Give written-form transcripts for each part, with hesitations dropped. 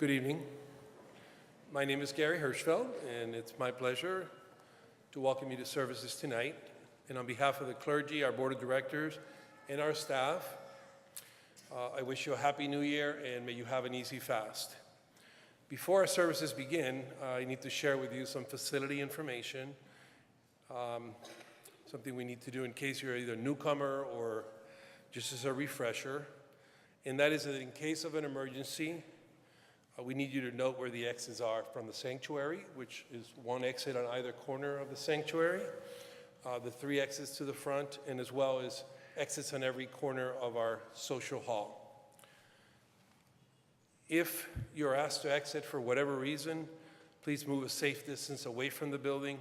Good evening. My name is Gary Hirschfeld, and it's my pleasure to welcome you to services tonight. And on behalf of the clergy, our board of directors, and our staff, I wish you a happy new year and may you have an easy fast. Before our services begin, I need to share with you some facility information, something we need to do in case you're either a newcomer or just as a refresher. And that is that in case of an emergency, we need you to note where the exits are from the sanctuary, which is one exit on either corner of the sanctuary, the 3 exits to the front, and as well as exits on every corner of our social hall. If you're asked to exit for whatever reason, please move a safe distance away from the building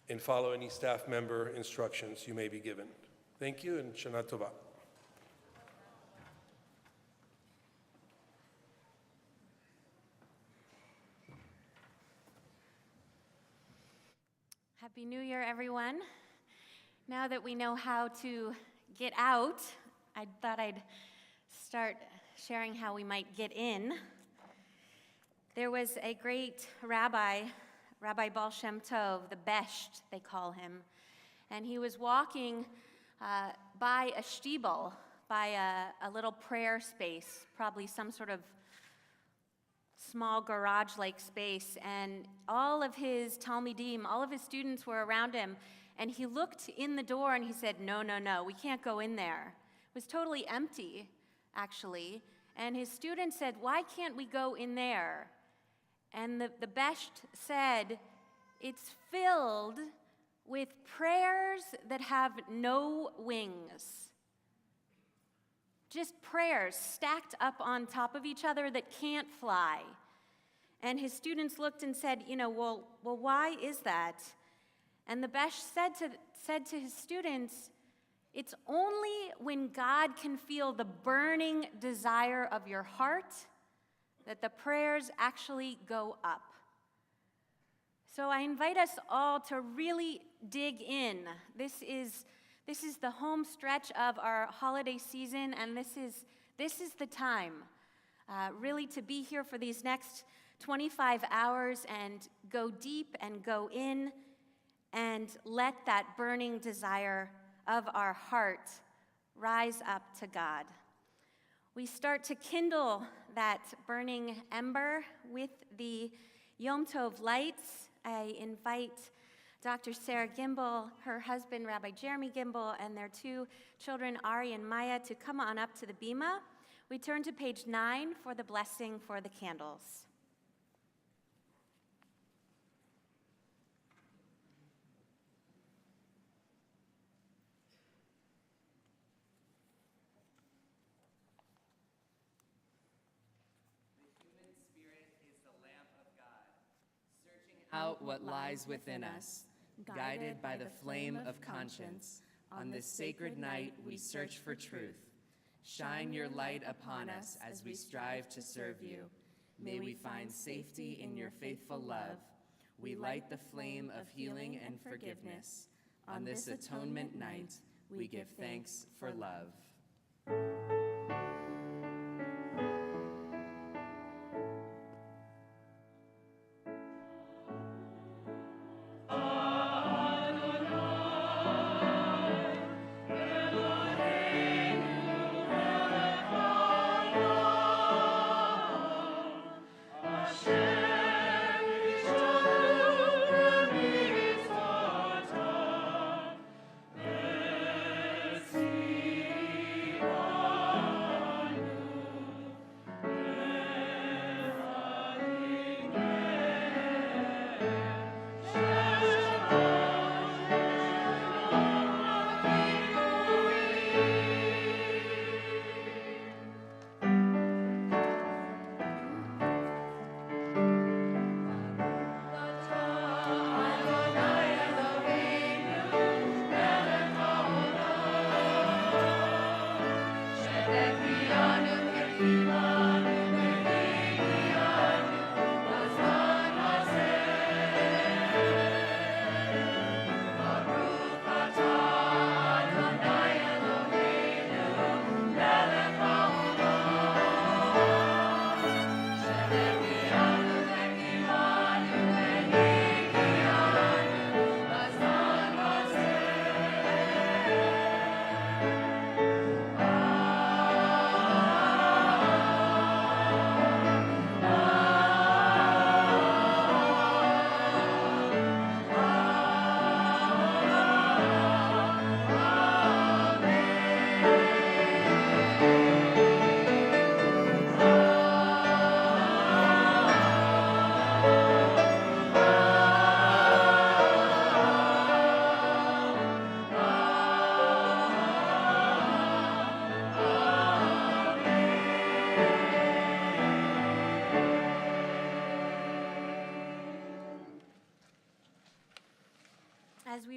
and follow any staff member instructions you may be given. Thank you, and Shana Tova. Happy New Year, everyone. Now that we know how to get out, I thought I'd start sharing how we might get in. There was a great rabbi, Rabbi Baal Shem Tov, the Besht, they call him, and he was walking by a shtibel, by a little prayer space, probably some sort of small garage-like space, and all of his talmidim, all of his students were around him, and he looked in the door and he said, no, we can't go in there. It was totally empty, actually, and his students said, why can't we go in there? And the Besht said, it's filled with prayers that have no wings. Just prayers stacked up on top of each other that can't fly. And his students looked and said, well, why is that? And the Besht said to his students, it's only when God can feel the burning desire of your heart that the prayers actually go up. So I invite us all to really dig in. This is the home stretch of our holiday season, and this is the time really to be here for these next 25 hours and go deep and go in and let that burning desire of our heart rise up to God. We start to kindle that burning ember with the Yom Tov lights. I invite Dr. Sarah Gimbel, her husband, Rabbi Jeremy Gimbel, and their 2 children, Ari and Maya, to come on up to the bima. We turn to page 9 for the blessing for the candles. Out what lies within us, guided by the flame of conscience. On this sacred night, we search for truth. Shine your light upon us as we strive to serve you. May we find safety in your faithful love. We light the flame of healing and forgiveness. On this atonement night, we give thanks for love.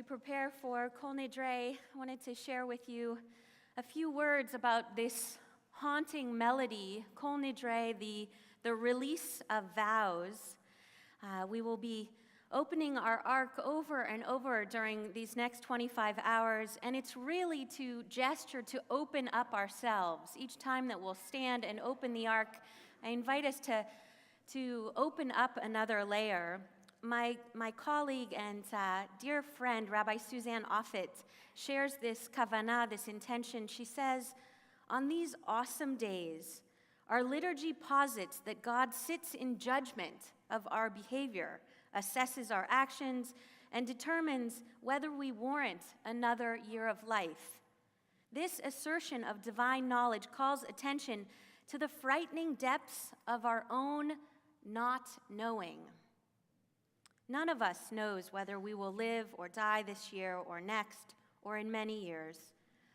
prepare for Kol Nidrei, I wanted to share with you a few words about this haunting melody, Kol Nidrei, the release of vows. We will be opening our ark over and over during these next 25 hours, and it's really to gesture to open up ourselves. Each time that we'll stand and open the ark, I invite us to open up another layer. My colleague and dear friend, Rabbi Suzanne Offit, shares this kavanah, this intention. She says, on these awesome days, our liturgy posits that God sits in judgment of our behavior, assesses our actions, and determines whether we warrant another year of life. This assertion of divine knowledge calls attention to the frightening depths of our own not knowing. None of us knows whether we will live or die this year or next or in many years.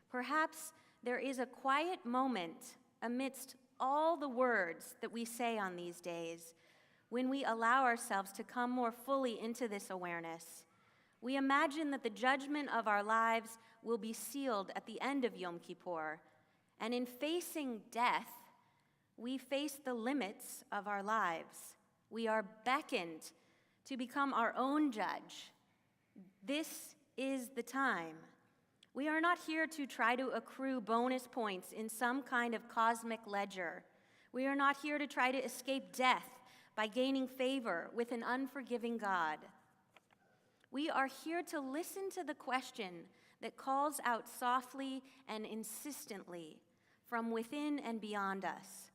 Perhaps there is a quiet moment amidst all the words that we say on these days when we allow ourselves to come more fully into this awareness. We imagine that the judgment of our lives will be sealed at the end of Yom Kippur, and in facing death, we face the limits of our lives. We are beckoned to become our own judge. This is the time. We are not here to try to accrue bonus points in some kind of cosmic ledger. We are not here to try to escape death by gaining favor with an unforgiving God. We are here to listen to the question that calls out softly and insistently from within and beyond us.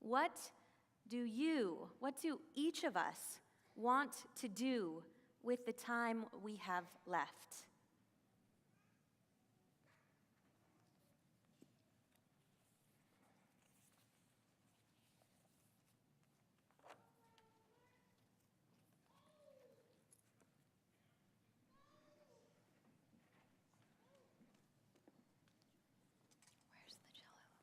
What do each of us want to do with the time we have left? Where's the cello?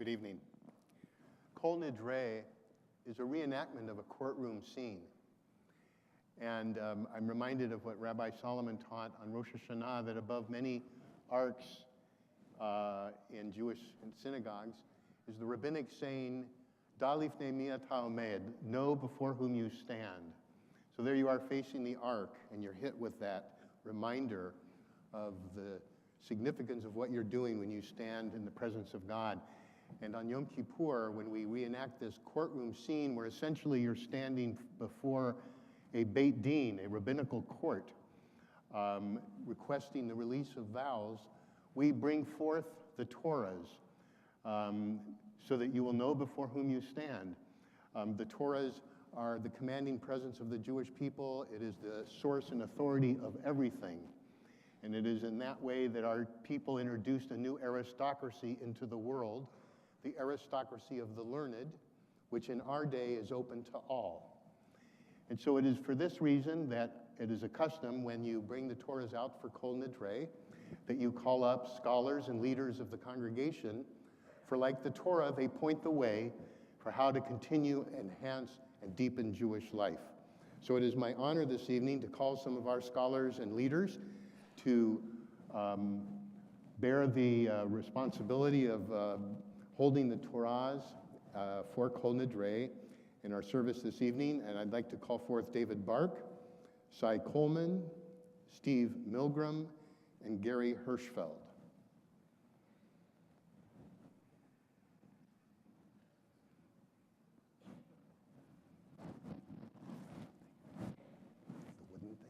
Good evening. Kol Nidrei is a reenactment of a courtroom scene. And I'm reminded of what Rabbi Solomon taught on Rosh Hashanah, that above many arcs in Jewish synagogues is the rabbinic saying, Da lifnei mi ata omed, know before whom you stand. So there you are facing the ark, and you're hit with that reminder of the significance of what you're doing when you stand in the presence of God. And on Yom Kippur, when we reenact this courtroom scene where essentially you're standing before a Beit Din, a rabbinical court, requesting the release of vows, we bring forth the Torahs so that you will know before whom you stand. The Torahs are the commanding presence of the Jewish people. It is the source and authority of everything. And it is in that way that our people introduced a new aristocracy into the world, the aristocracy of the learned, which in our day is open to all. And so it is for this reason that it is a custom when you bring the Torahs out for Kol Nidrei, that you call up scholars and leaders of the congregation, for like the Torah, they point the way for how to continue, enhance, and deepen Jewish life. So it is my honor this evening to call some of our scholars and leaders to bear the responsibility of holding the Torahs for Kol Nidrei in our service this evening. And I'd like to call forth David Bark, Cy Coleman, Steve Milgram, and Gary Hirschfeld. The wooden thing?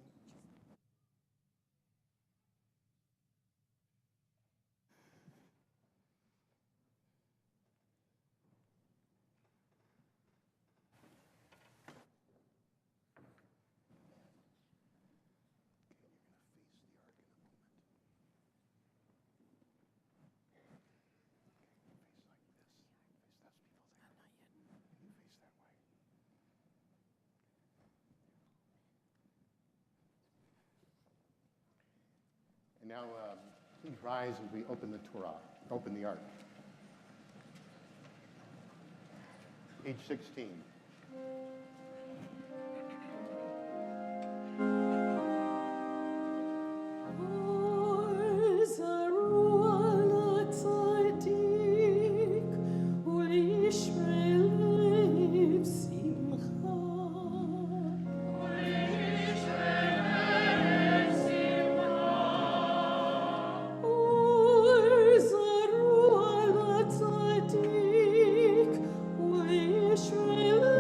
And now, please rise as we open the Torah, open the Ark. Page 16. Israel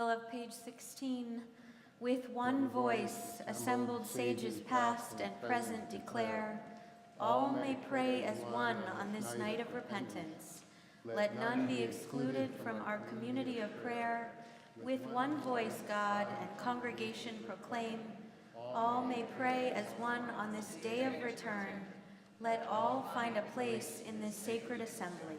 middle of page 16. With one voice, assembled sages past and present declare, all may pray as one on this night of repentance. Let none be excluded from our community of prayer. With one voice, God and congregation proclaim, all may pray as one on this day of return. Let all find a place in this sacred assembly.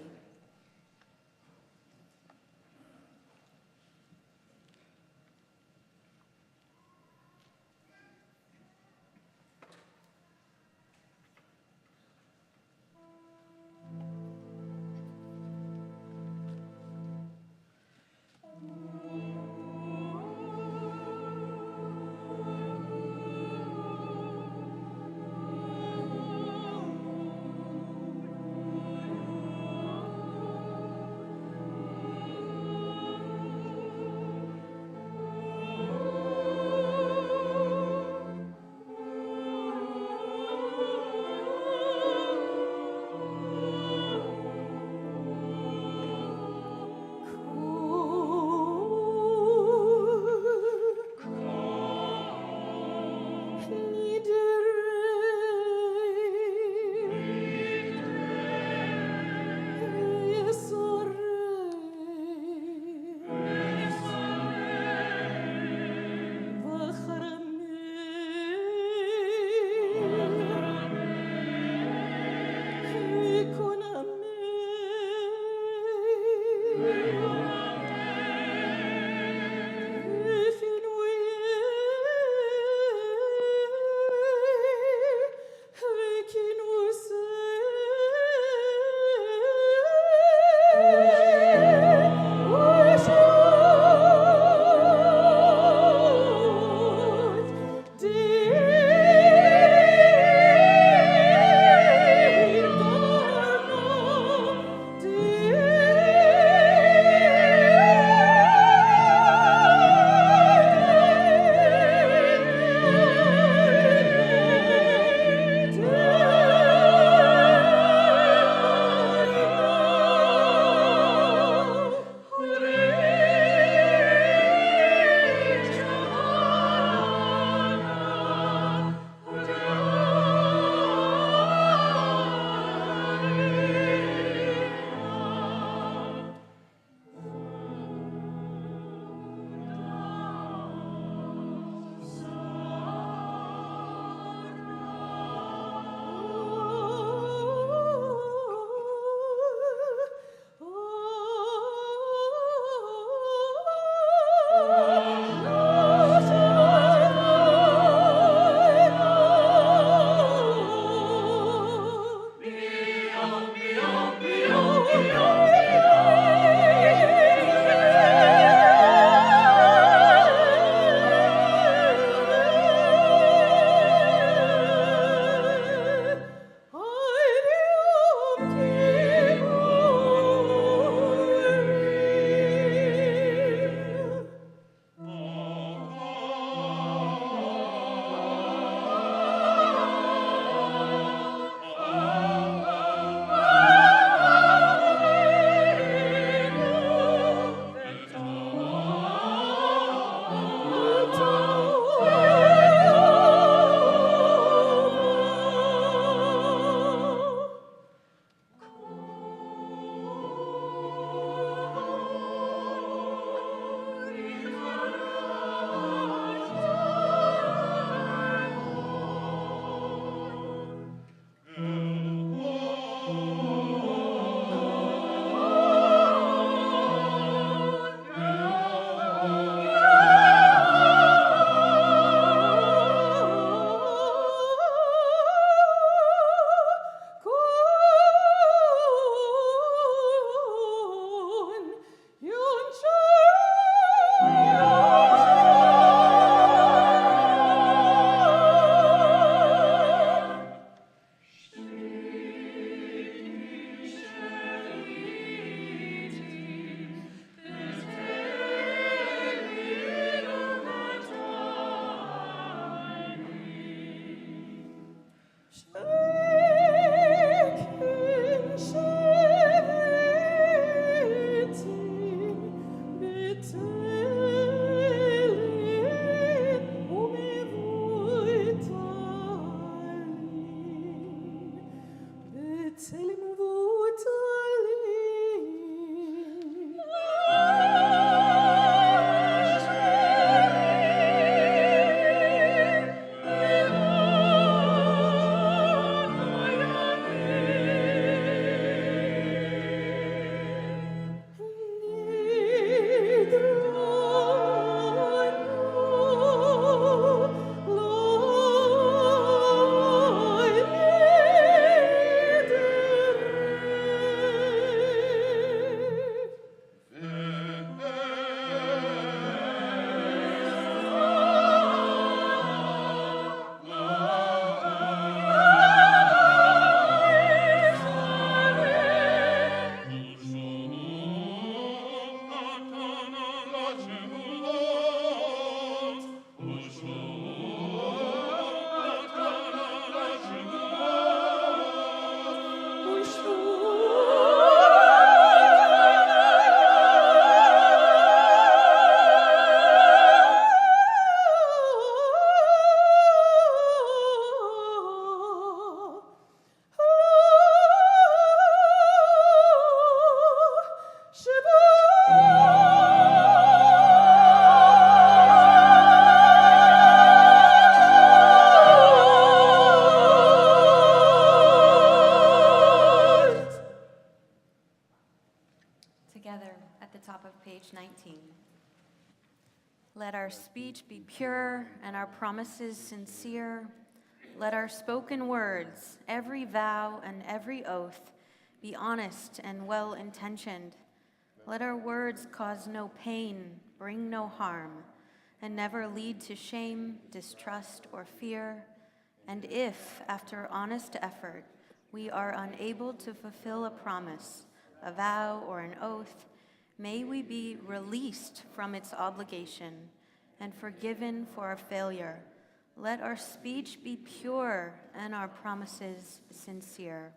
together at the top of page 19. Let our speech be pure and our promises sincere. Let our spoken words, every vow and every oath, be honest and well-intentioned. Let our words cause no pain, bring no harm, and never lead to shame, distrust, or fear. And if, after honest effort, we are unable to fulfill a promise, a vow, or an oath, may we be released from its obligation and forgiven for our failure. Let our speech be pure and our promises sincere.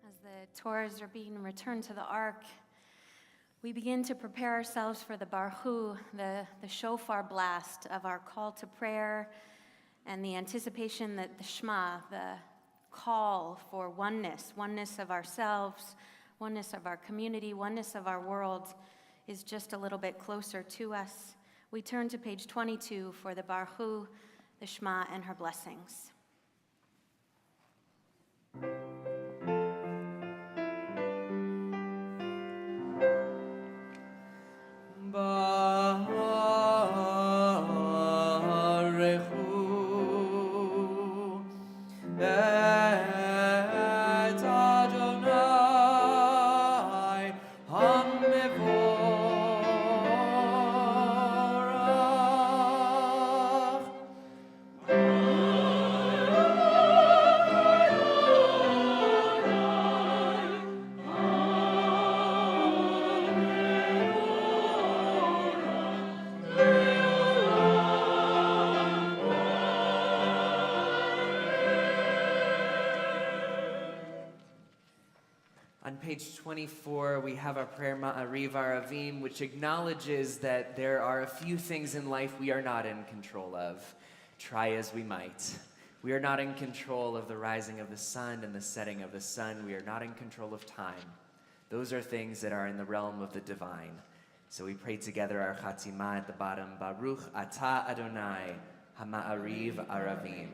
As the Torahs are being returned to the ark, we begin to prepare ourselves for the Barhu, the shofar blast of our call to prayer, and the anticipation that the Shema, the call for oneness of ourselves, oneness of our community, oneness of our world, is just a little bit closer to us. We turn to page 22 for the Barhu, the Shema, and her blessings. On page 24, we have our prayer Ma'ariv Aravim, which acknowledges that there are a few things in life we are not in control of, try as we might. We are not in control of the rising of the sun and the setting of the sun. We are not in control of time. Those are things that are in the realm of the divine. So we pray together our Chatzimah at the bottom, Baruch Atah Adonai, HaMa'ariv Aravim.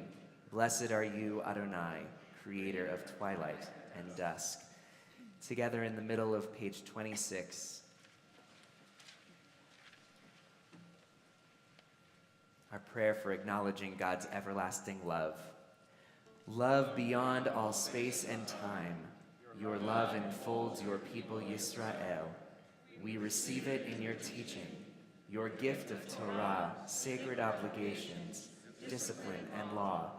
Blessed are you, Adonai, creator of twilight and dusk. Together in the middle of page 26. Our prayer for acknowledging God's everlasting love. Love beyond all space and time. Your love enfolds your people Yisrael. We receive it in your teaching, your gift of Torah, sacred obligations, discipline, and law.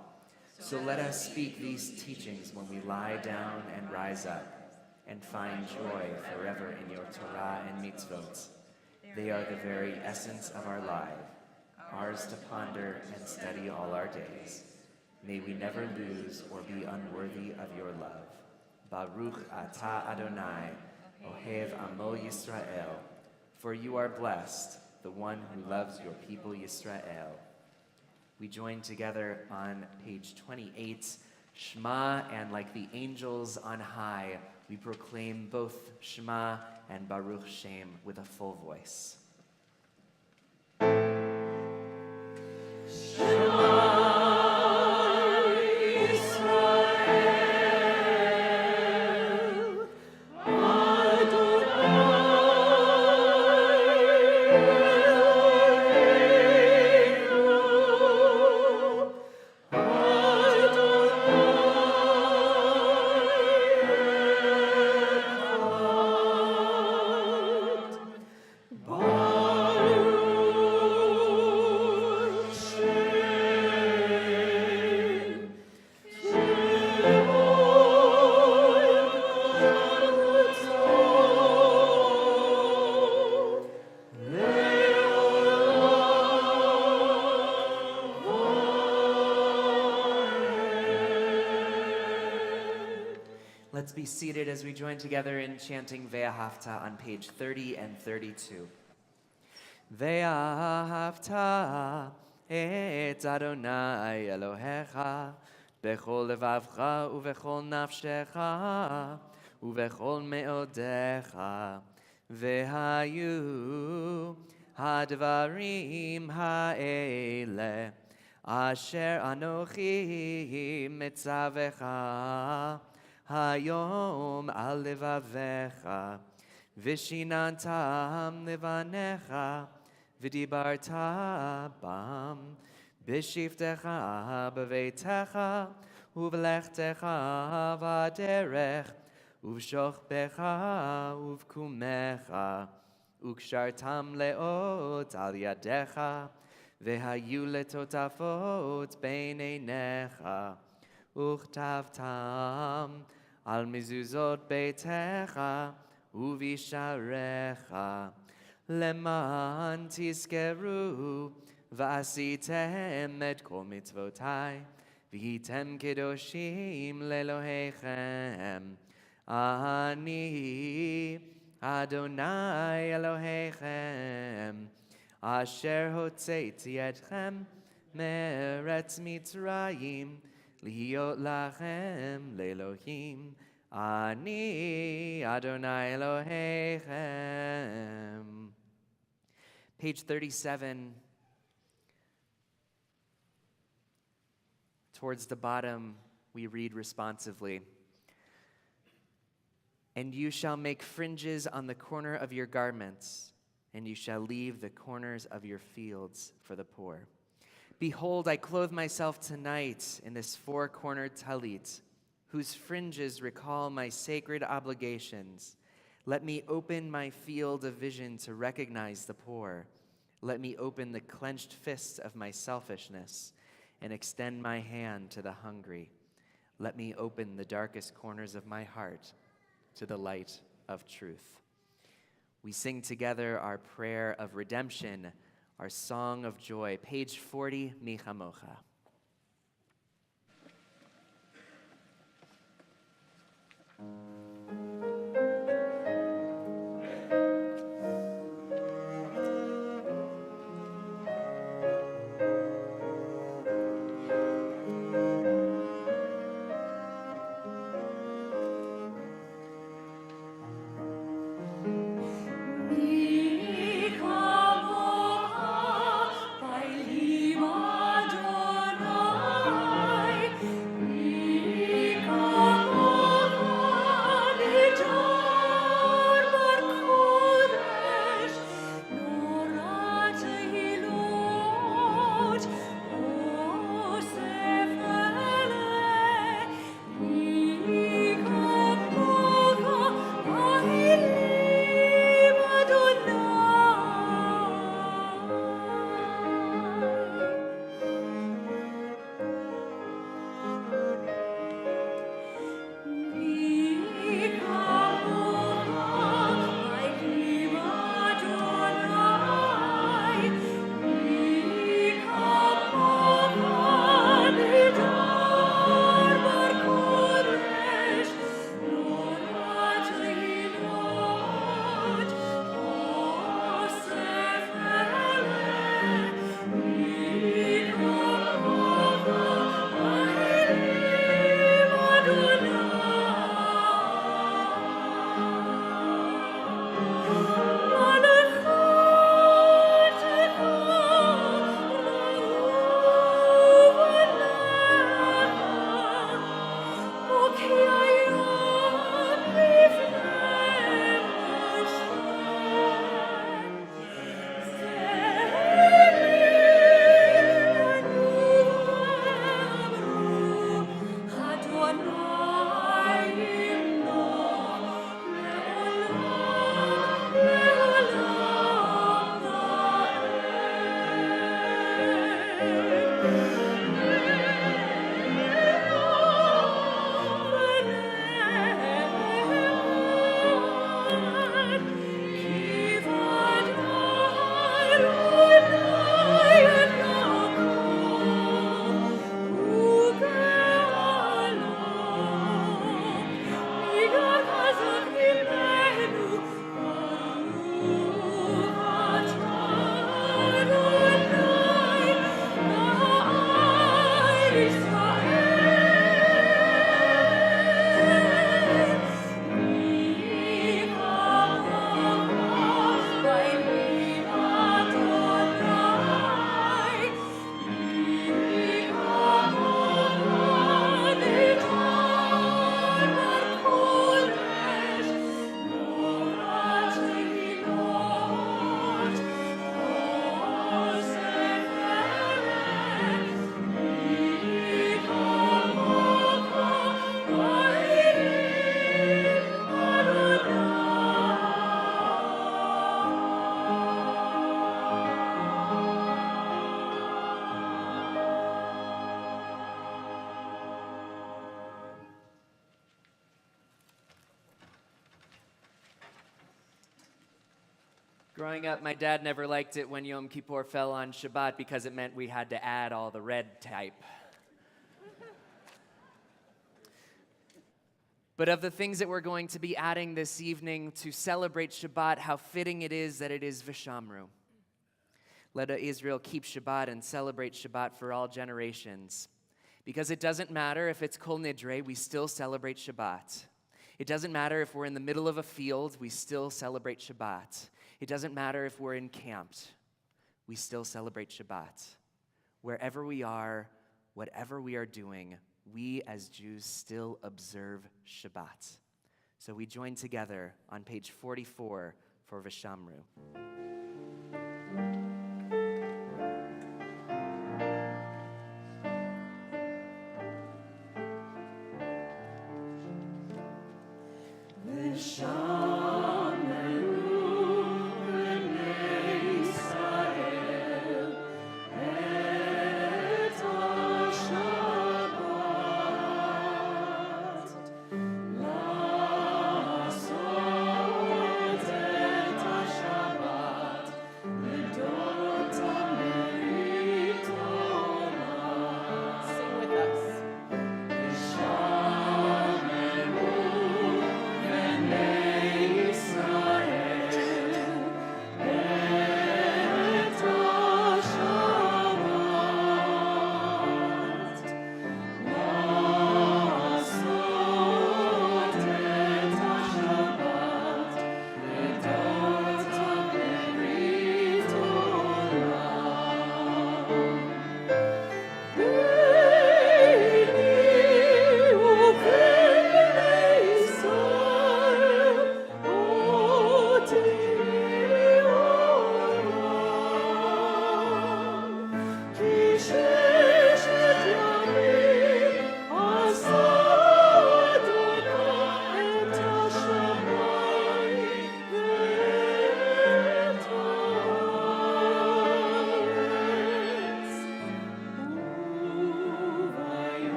So let us speak these teachings when we lie down and rise up, and find joy forever in your Torah and mitzvot. They are the very essence of our life, ours to ponder and study all our days. May we never lose or be unworthy of your love. Baruch Atah Adonai, Ohev Amo Yisrael. For you are blessed, the one who loves your people Yisrael. We join together on page 28, Shema, and like the angels on high, we proclaim both Shema and Baruch Shem with a full voice. Let's be seated as we join together in chanting Ve'ahavta on page 30 and 32. Ve'ahavta et Adonai Elohecha bechol levavcha uvechol nafshecha uvechol meodecha vehayu hadvarim ha'ele asher anochi mitzavecha hayom al levavecha vishinantam levanecha v'dibarta bam b'shivtecha b'veitecha uv'lechtecha v'aderech uv'shochbecha uv'kumecha ukshartam leot al yadecha v'hayu letotafot beineinecha uchtavtam al mizuzot beitecha uvisharecha leman tizkeru v'asitem et kol mitzvotai v'hitem kedoshim lelohechem ani Adonai Elohechem asher hotzeiti etchem me'eretz Mitzrayim lihiot lachem le'Elohim Ani Adonai Elohechem. Page 37, towards the bottom, we read responsively. And you shall make fringes on the corner of your garments, and you shall leave the corners of your fields for the poor. Behold, I clothe myself tonight in this four-cornered talit, whose fringes recall my sacred obligations. Let me open my field of vision to recognize the poor. Let me open the clenched fists of my selfishness and extend my hand to the hungry. Let me open the darkest corners of my heart to the light of truth. We sing together our prayer of redemption, our song of joy. Page 40, Mi Chamocha. Mi chamocha, by Lima Growing up, my dad never liked it when Yom Kippur fell on Shabbat because it meant we had to add all the red type. But of the things that we're going to be adding this evening to celebrate Shabbat, how fitting it is that it is V'shamru. Let Israel keep Shabbat and celebrate Shabbat for all generations. Because it doesn't matter if it's Kol Nidrei, we still celebrate Shabbat. It doesn't matter if we're in the middle of a field, we still celebrate Shabbat. It doesn't matter if we're encamped, we still celebrate Shabbat. Wherever we are, whatever we are doing, we as Jews still observe Shabbat. So we join together on page 44 for V'shamru.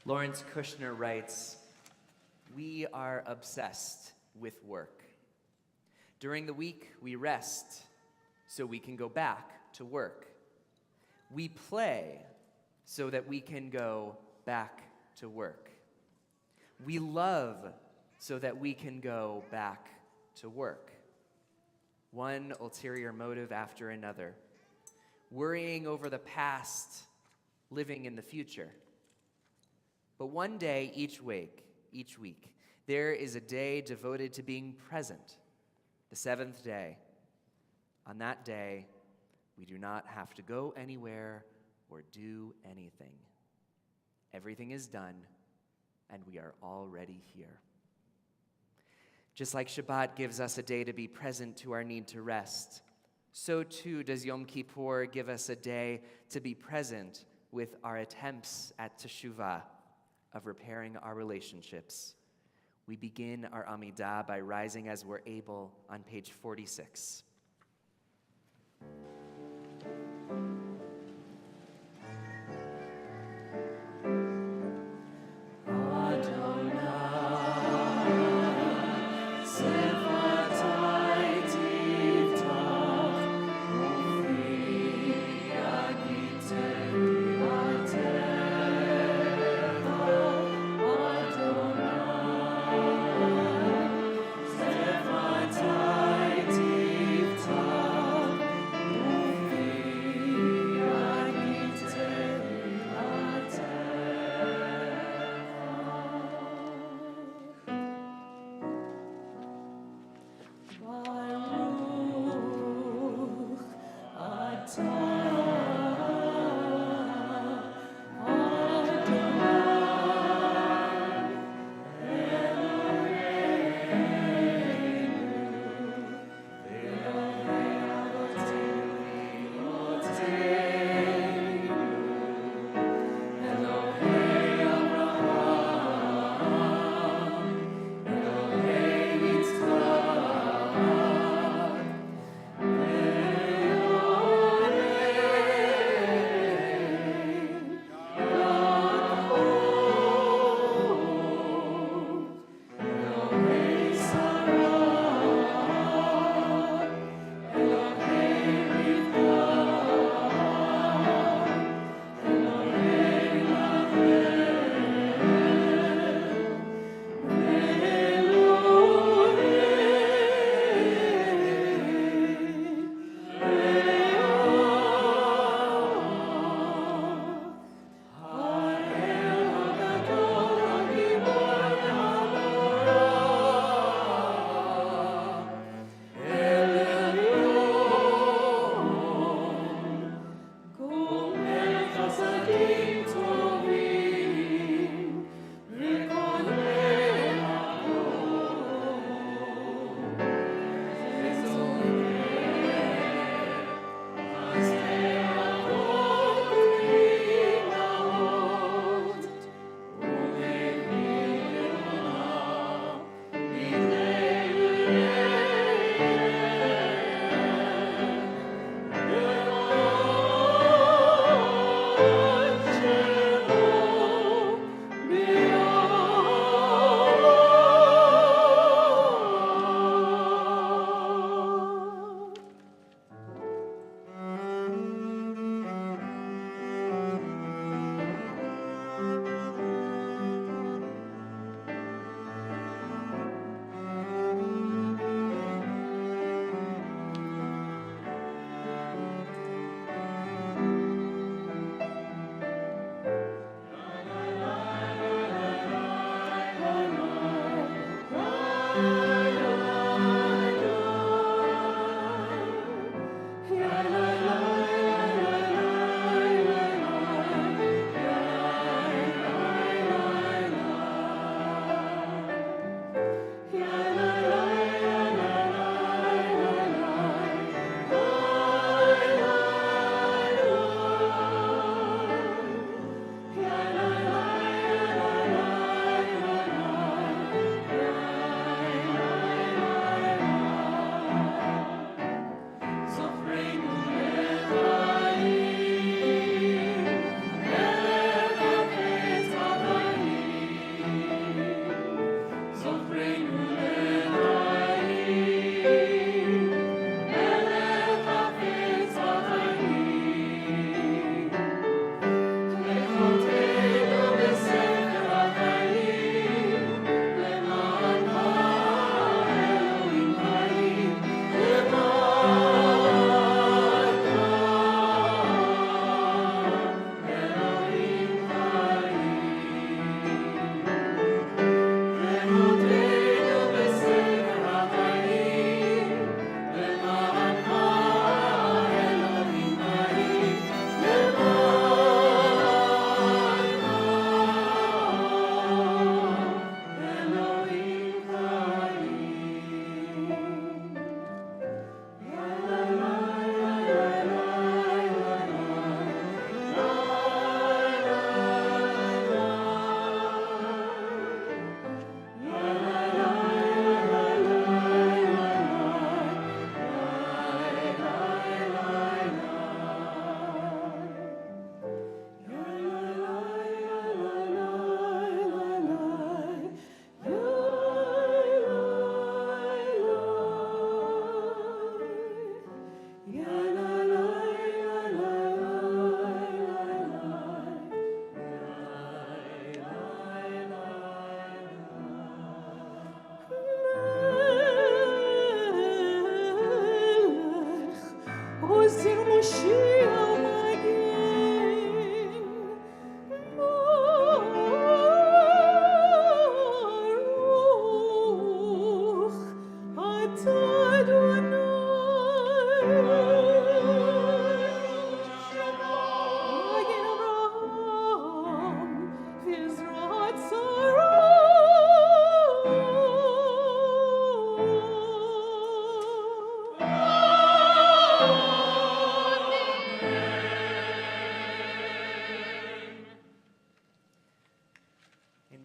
Lawrence Kushner writes, "We are obsessed with work. During the week, we rest so we can go back to work. We play so that we can go back to work. We love so that we can go back to work. One ulterior motive after another, worrying over the past, living in the future. But one day each week, there is a day devoted to being present, the seventh day. On that day, we do not have to go anywhere or do anything. Everything is done, and we are already here." Just like Shabbat gives us a day to be present to our need to rest, so too does Yom Kippur give us a day to be present with our attempts at teshuvah, of repairing our relationships. We begin our Amidah by rising as we're able on page 46.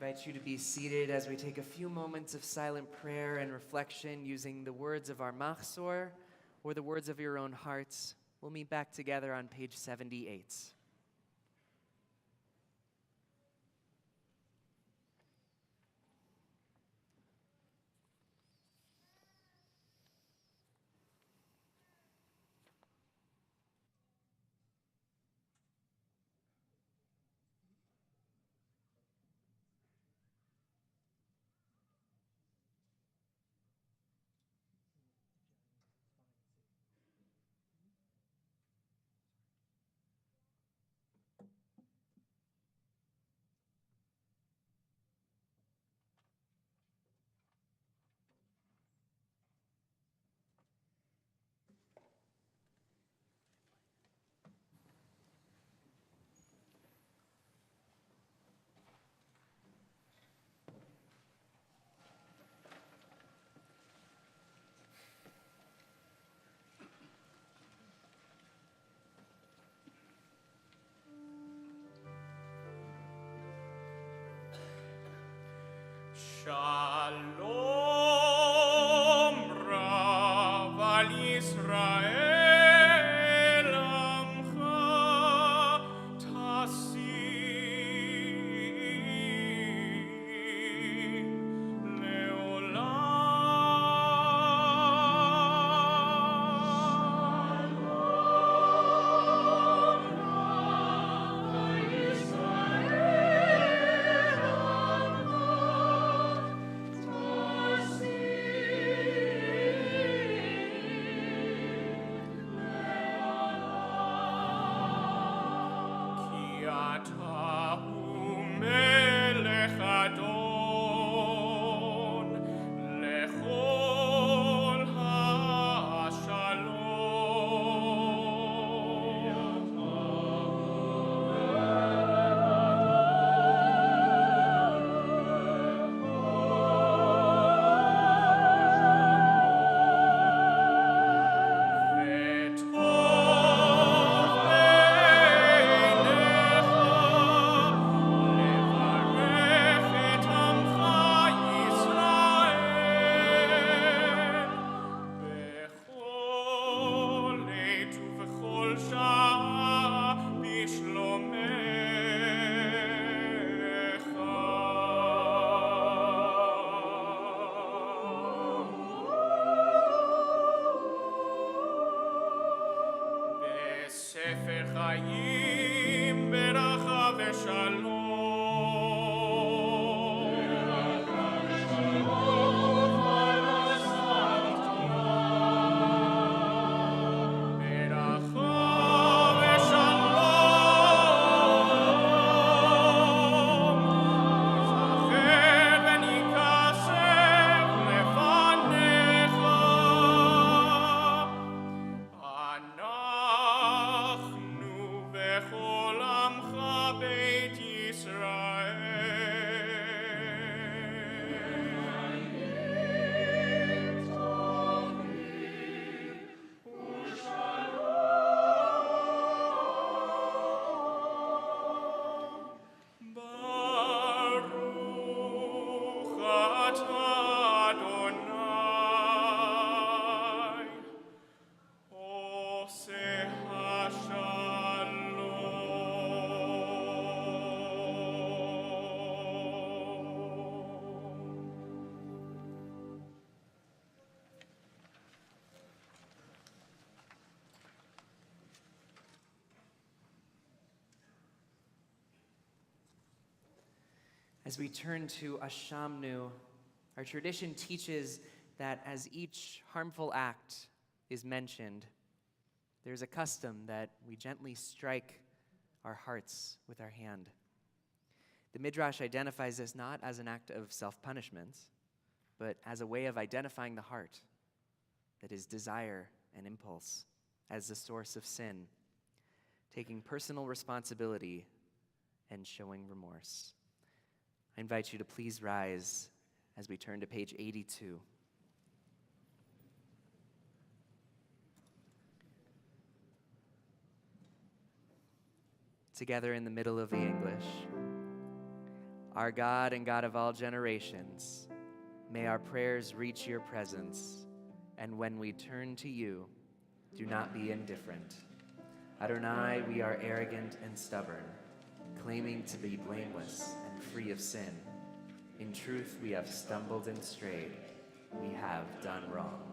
invite you to be seated as we take a few moments of silent prayer and reflection using the words of our Machzor or the words of your own hearts. We'll meet back together on page 78. Shalom Rav al Yisrael Amcha Tasim Leolam. Ki ata hu melech adon lechol בספר חיים ברכה ושלום. ברכה ושלום. זכר ונכסף לפניך. אנחנו וכל עמך בית ישראל. ברוך אתה אדוני עושה השלום. As we turn to Ashamnu, our tradition teaches that as each harmful act is mentioned, there's a custom that we gently strike our hearts with our hand. The Midrash identifies this not as an act of self-punishment, but as a way of identifying the heart, that is desire and impulse, as the source of sin, taking personal responsibility and showing remorse. I invite you to please rise as we turn to page 82. Together in the middle of the English. Our God and God of all generations, may our prayers reach your presence, and when we turn to you, do not be indifferent. Adonai, we are arrogant and stubborn, claiming to be blameless and free of sin. In truth, we have stumbled and strayed. We have done wrong.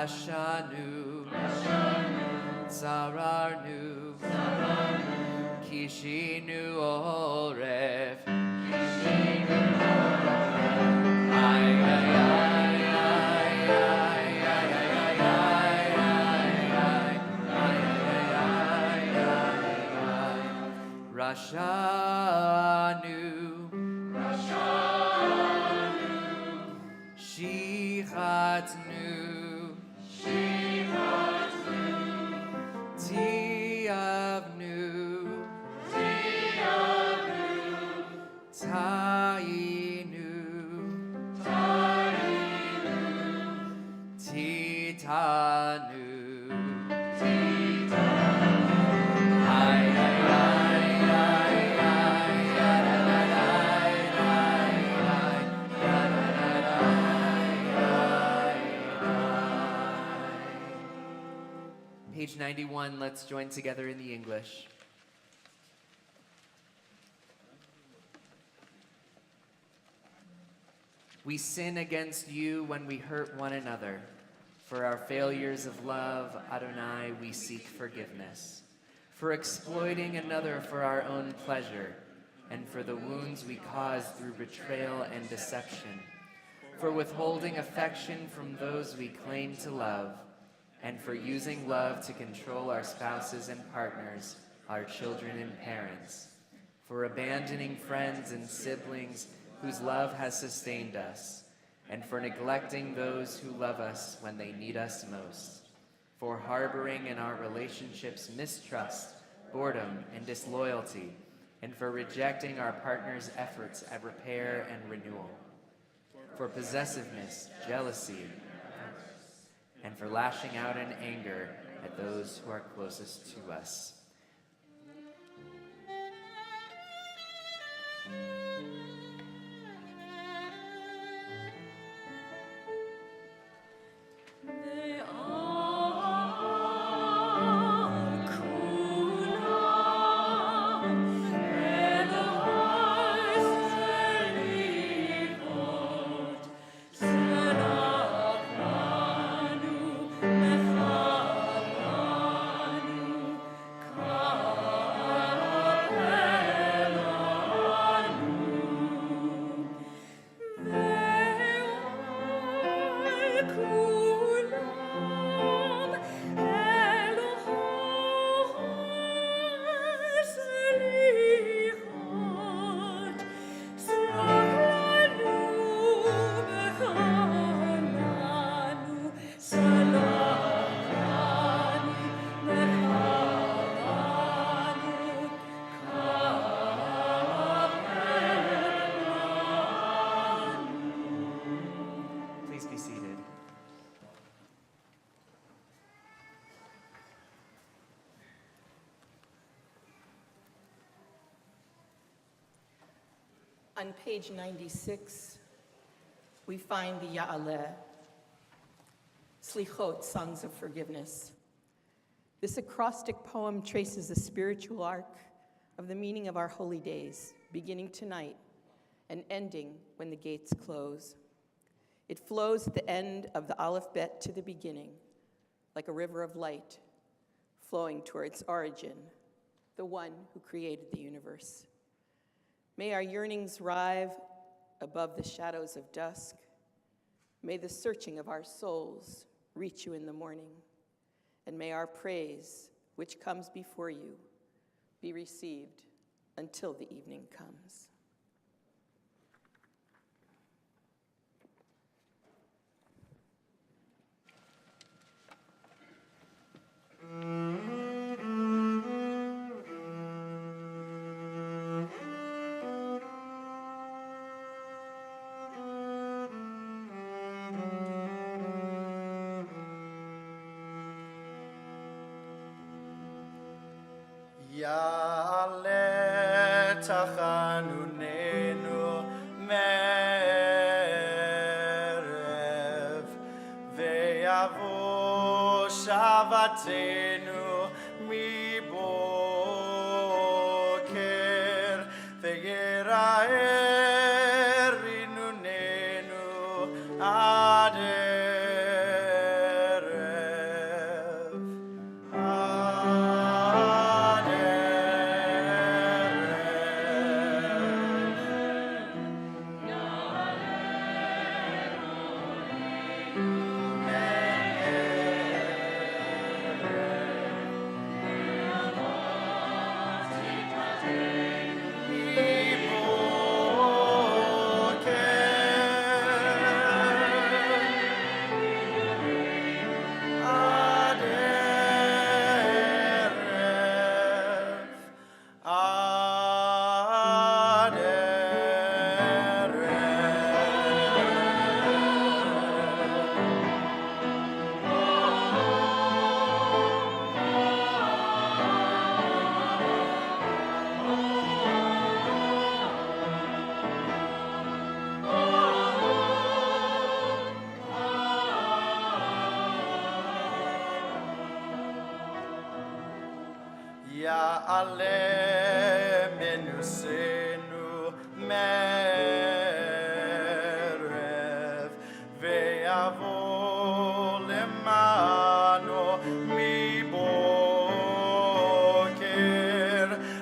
Ashanu, Sararnu, Kishinu Oref, Rashanu, Shichatnu, Tiavnu, Tainu, Titanu, Page 91, let's join together in the English. We sin against you when we hurt one another. For our failures of love, Adonai, we seek forgiveness. For exploiting another for our own pleasure, and for the wounds we cause through betrayal and deception. For withholding affection from those we claim to love, and for using love to control our spouses and partners, our children and parents, for abandoning friends and siblings whose love has sustained us, and for neglecting those who love us when they need us most, for harboring in our relationships mistrust, boredom, and disloyalty, and for rejecting our partner's efforts at repair and renewal, for possessiveness, jealousy, and for lashing out in anger at those who are closest to us. On page 96, we find the Ya'aleh, Slichot, Songs of Forgiveness. This acrostic poem traces the spiritual arc of the meaning of our holy days, beginning tonight and ending when the gates close. It flows at the end of the Aleph Bet to the beginning, like a river of light, flowing towards origin, the one who created the universe. May our yearnings rise above the shadows of dusk. May the searching of our souls reach you in the morning. And may our praise, which comes before you, be received until the evening comes. Ya'aleh tachanunenu me'erev ve'yavo shavatenu miboker ve'yera'er rinunenu ad erev. Ad Ya'aleh menusenu me'erev ve'yavo lemano miboker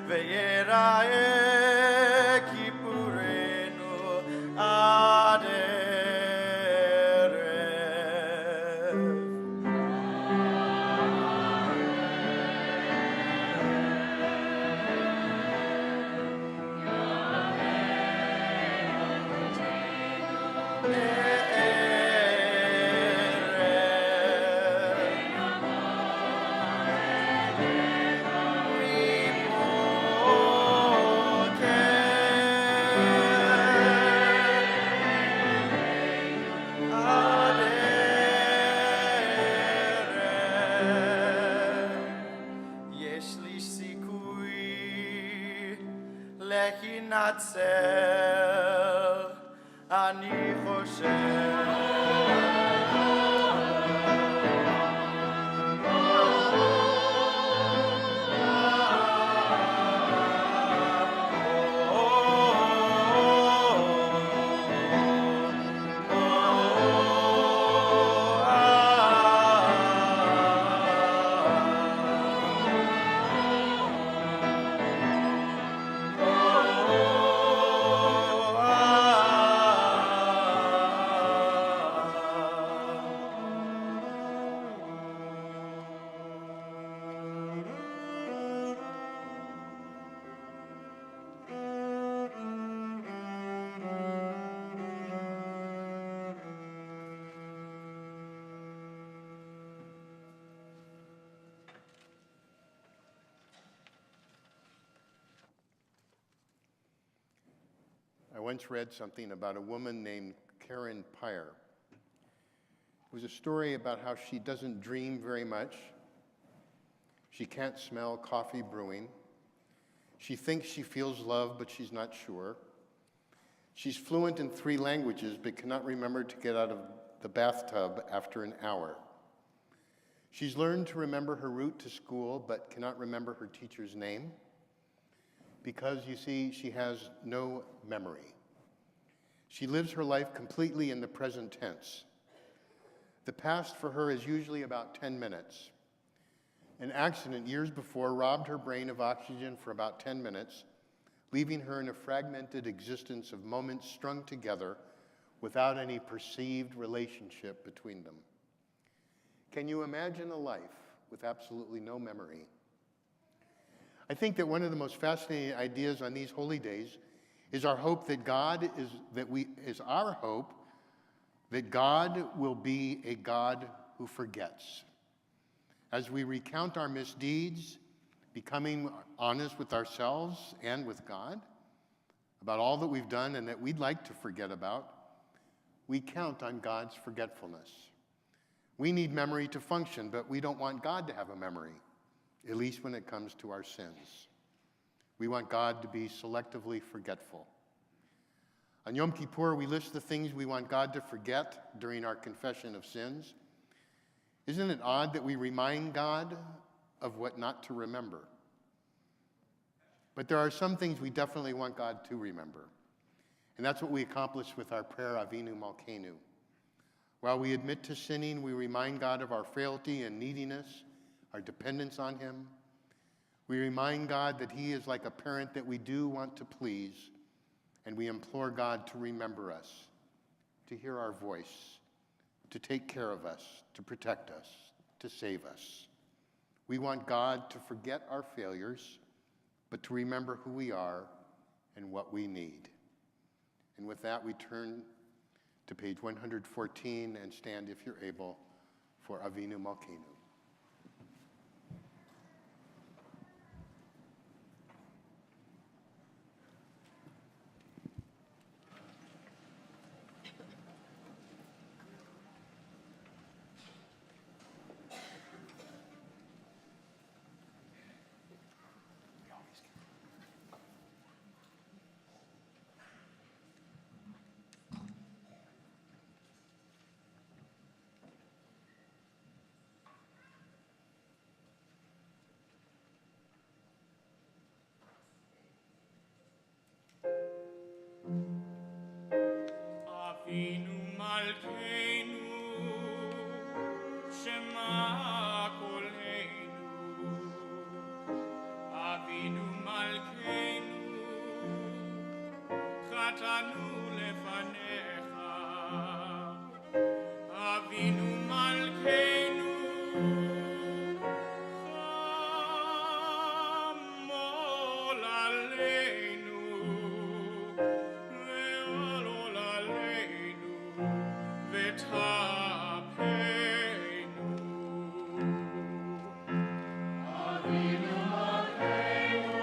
ve'yera'eh kipurenu ad erev. יש לי סיכוי להינצל, אני חושב. I once read something about a woman named Karen Pyre. It was a story about how she doesn't dream very much. She can't smell coffee brewing. She thinks she feels love, but she's not sure. She's fluent in 3 languages but cannot remember to get out of the bathtub after an hour. She's learned to remember her route to school but cannot remember her teacher's name because, you see, she has no memory. She lives her life completely in the present tense. The past for her is usually about 10 minutes. An accident years before robbed her brain of oxygen for about 10 minutes, leaving her in a fragmented existence of moments strung together without any perceived relationship between them. Can you imagine a life with absolutely no memory? I think that one of the most fascinating ideas on these holy days is our hope that God will be a God who forgets. As we recount our misdeeds, becoming honest with ourselves and with God about all that we've done and that we'd like to forget about, we count on God's forgetfulness. We need memory to function, but we don't want God to have a memory, at least when it comes to our sins. We want God to be selectively forgetful. On Yom Kippur, we list the things we want God to forget during our confession of sins. Isn't it odd that we remind God of what not to remember? But there are some things we definitely want God to remember. And that's what we accomplish with our prayer, Avinu Malkeinu. While we admit to sinning, we remind God of our frailty and neediness, our dependence on Him. We remind God that He is like a parent that we do want to please, and we implore God to remember us, to hear our voice, to take care of us, to protect us, to save us. We want God to forget our failures, but to remember who we are and what we need. And with that, we turn to page 114 and stand, if you're able, for Avinu Malkeinu. Avinu Malkeinu, Shema Koleinu. Avinu Malkeinu, Chatanu lefanecha. Avinu Malkeinu, Chamol aleinu. Ve'alol aleinu, ve'tapeinu. Avinu Malkeinu,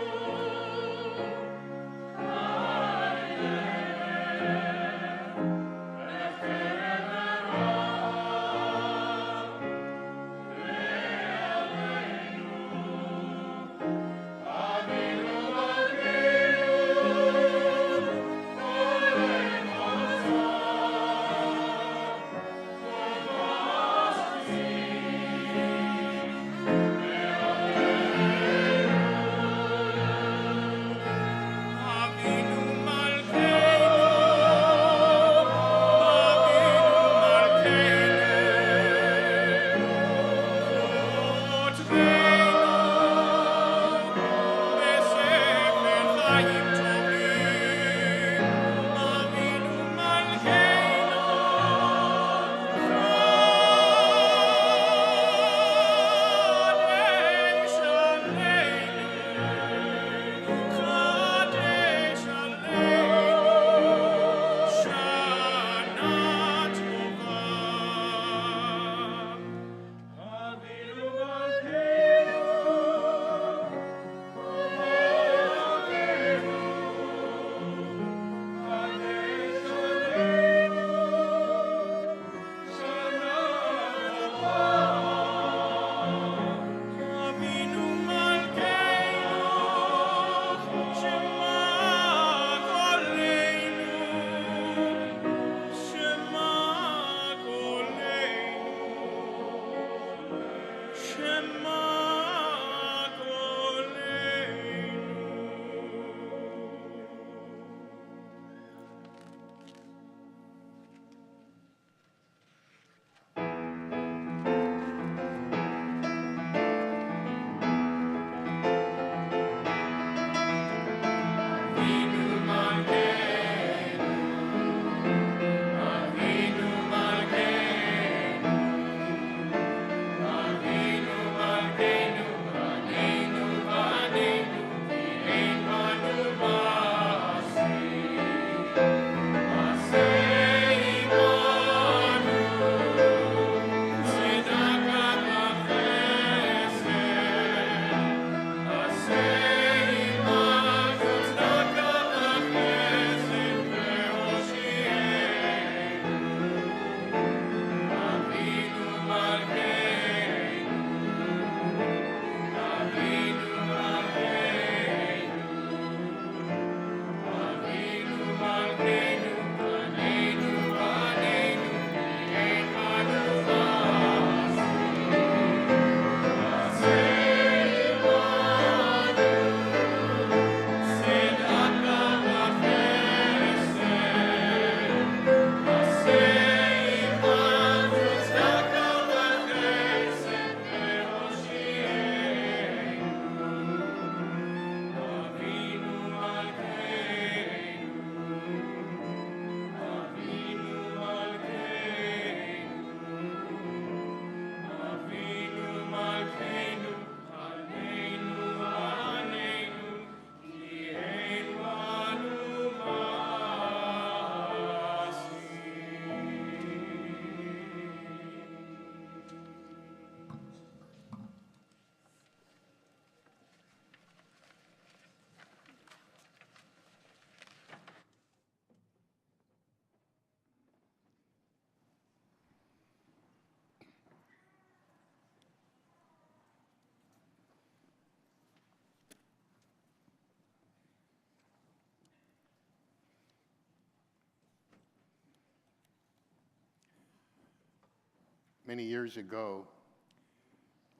many years ago,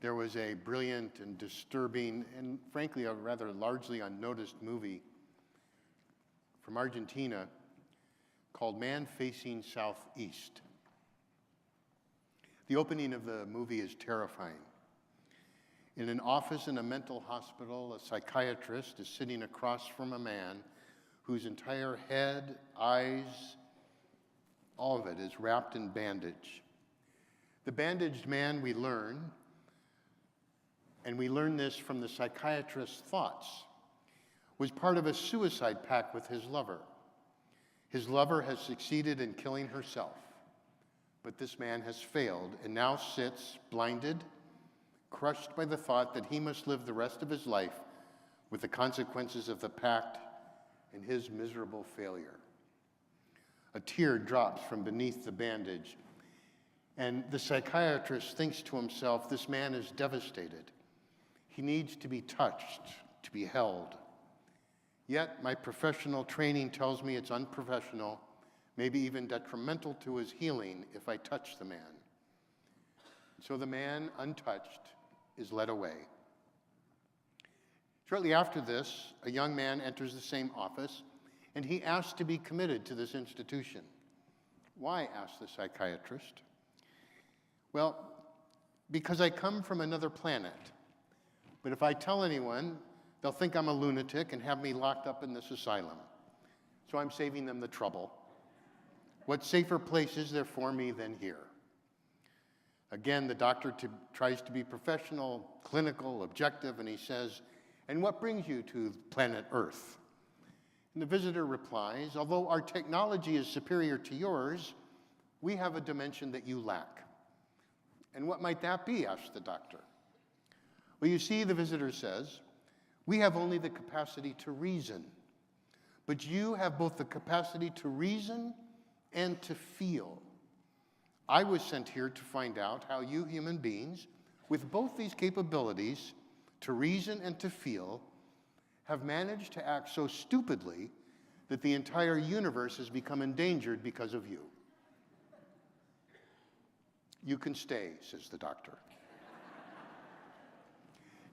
there was a brilliant and disturbing and frankly a rather largely unnoticed movie from Argentina called Man Facing Southeast. The opening of the movie is terrifying. In an office in a mental hospital, a psychiatrist is sitting across from a man whose entire head, eyes, all of it is wrapped in bandage. The bandaged man, we learn, and we learn this from the psychiatrist's thoughts, was part of a suicide pact with his lover. His lover has succeeded in killing herself, but this man has failed and now sits blinded, crushed by the thought that he must live the rest of his life with the consequences of the pact and his miserable failure. A tear drops from beneath the bandage, and the psychiatrist thinks to himself, this man is devastated. He needs to be touched, to be held. Yet my professional training tells me it's unprofessional, maybe even detrimental to his healing if I touch the man. So the man, untouched, is led away. Shortly after this, a young man enters the same office, and he asks to be committed to this institution. Why, asks the psychiatrist. Well, because I come from another planet. But if I tell anyone, they'll think I'm a lunatic and have me locked up in this asylum. So I'm saving them the trouble. What safer place is there for me than here? Again, the doctor tries to be professional, clinical, objective, and he says, and what brings you to planet Earth? And the visitor replies, although our technology is superior to yours, we have a dimension that you lack. And what might that be, asks the doctor. Well, you see, the visitor says, we have only the capacity to reason, but you have both the capacity to reason and to feel. I was sent here to find out how you human beings, with both these capabilities, to reason and to feel, have managed to act so stupidly that the entire universe has become endangered because of you. You can stay, says the doctor.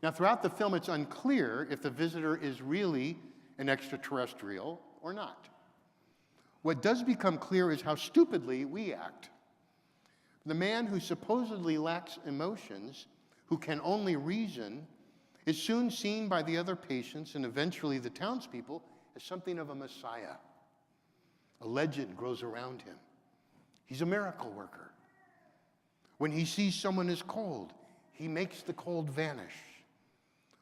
Now, throughout the film, it's unclear if the visitor is really an extraterrestrial or not. What does become clear is how stupidly we act. The man who supposedly lacks emotions, who can only reason, is soon seen by the other patients and eventually the townspeople as something of a messiah. A legend grows around him. He's a miracle worker. When he sees someone is cold, he makes the cold vanish.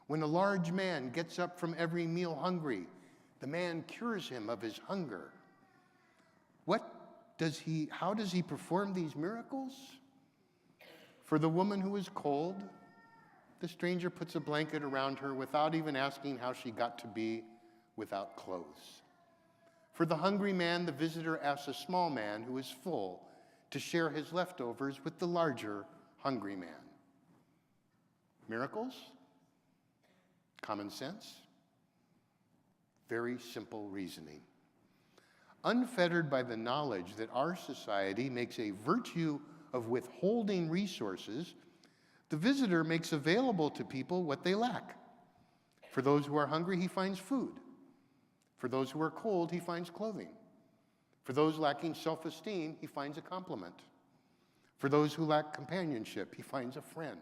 When a large man gets up from every meal hungry, the man cures him of his hunger. How does he perform these miracles? For the woman who is cold, the stranger puts a blanket around her without even asking how she got to be without clothes. For the hungry man, the visitor asks a small man who is full to share his leftovers with the larger hungry man. Miracles? Common sense? Very simple reasoning. Unfettered by the knowledge that our society makes a virtue of withholding resources, the visitor makes available to people what they lack. For those who are hungry, he finds food. For those who are cold, he finds clothing. For those lacking self-esteem, he finds a compliment. For those who lack companionship, he finds a friend.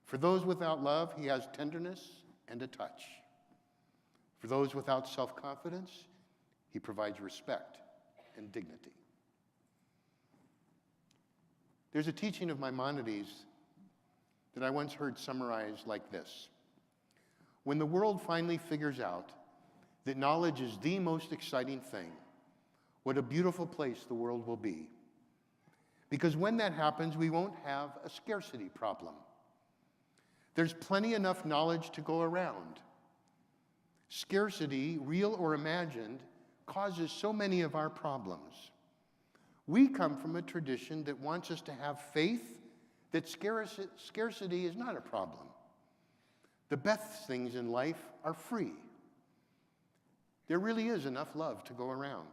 For those without love, he has tenderness and a touch. For those without self-confidence, he provides respect and dignity. There's a teaching of Maimonides that I once heard summarized like this. When the world finally figures out that knowledge is the most exciting thing, what a beautiful place the world will be. Because when that happens, we won't have a scarcity problem. There's plenty enough knowledge to go around. Scarcity, real or imagined, causes so many of our problems. We come from a tradition that wants us to have faith that scarcity is not a problem. The best things in life are free. There really is enough love to go around.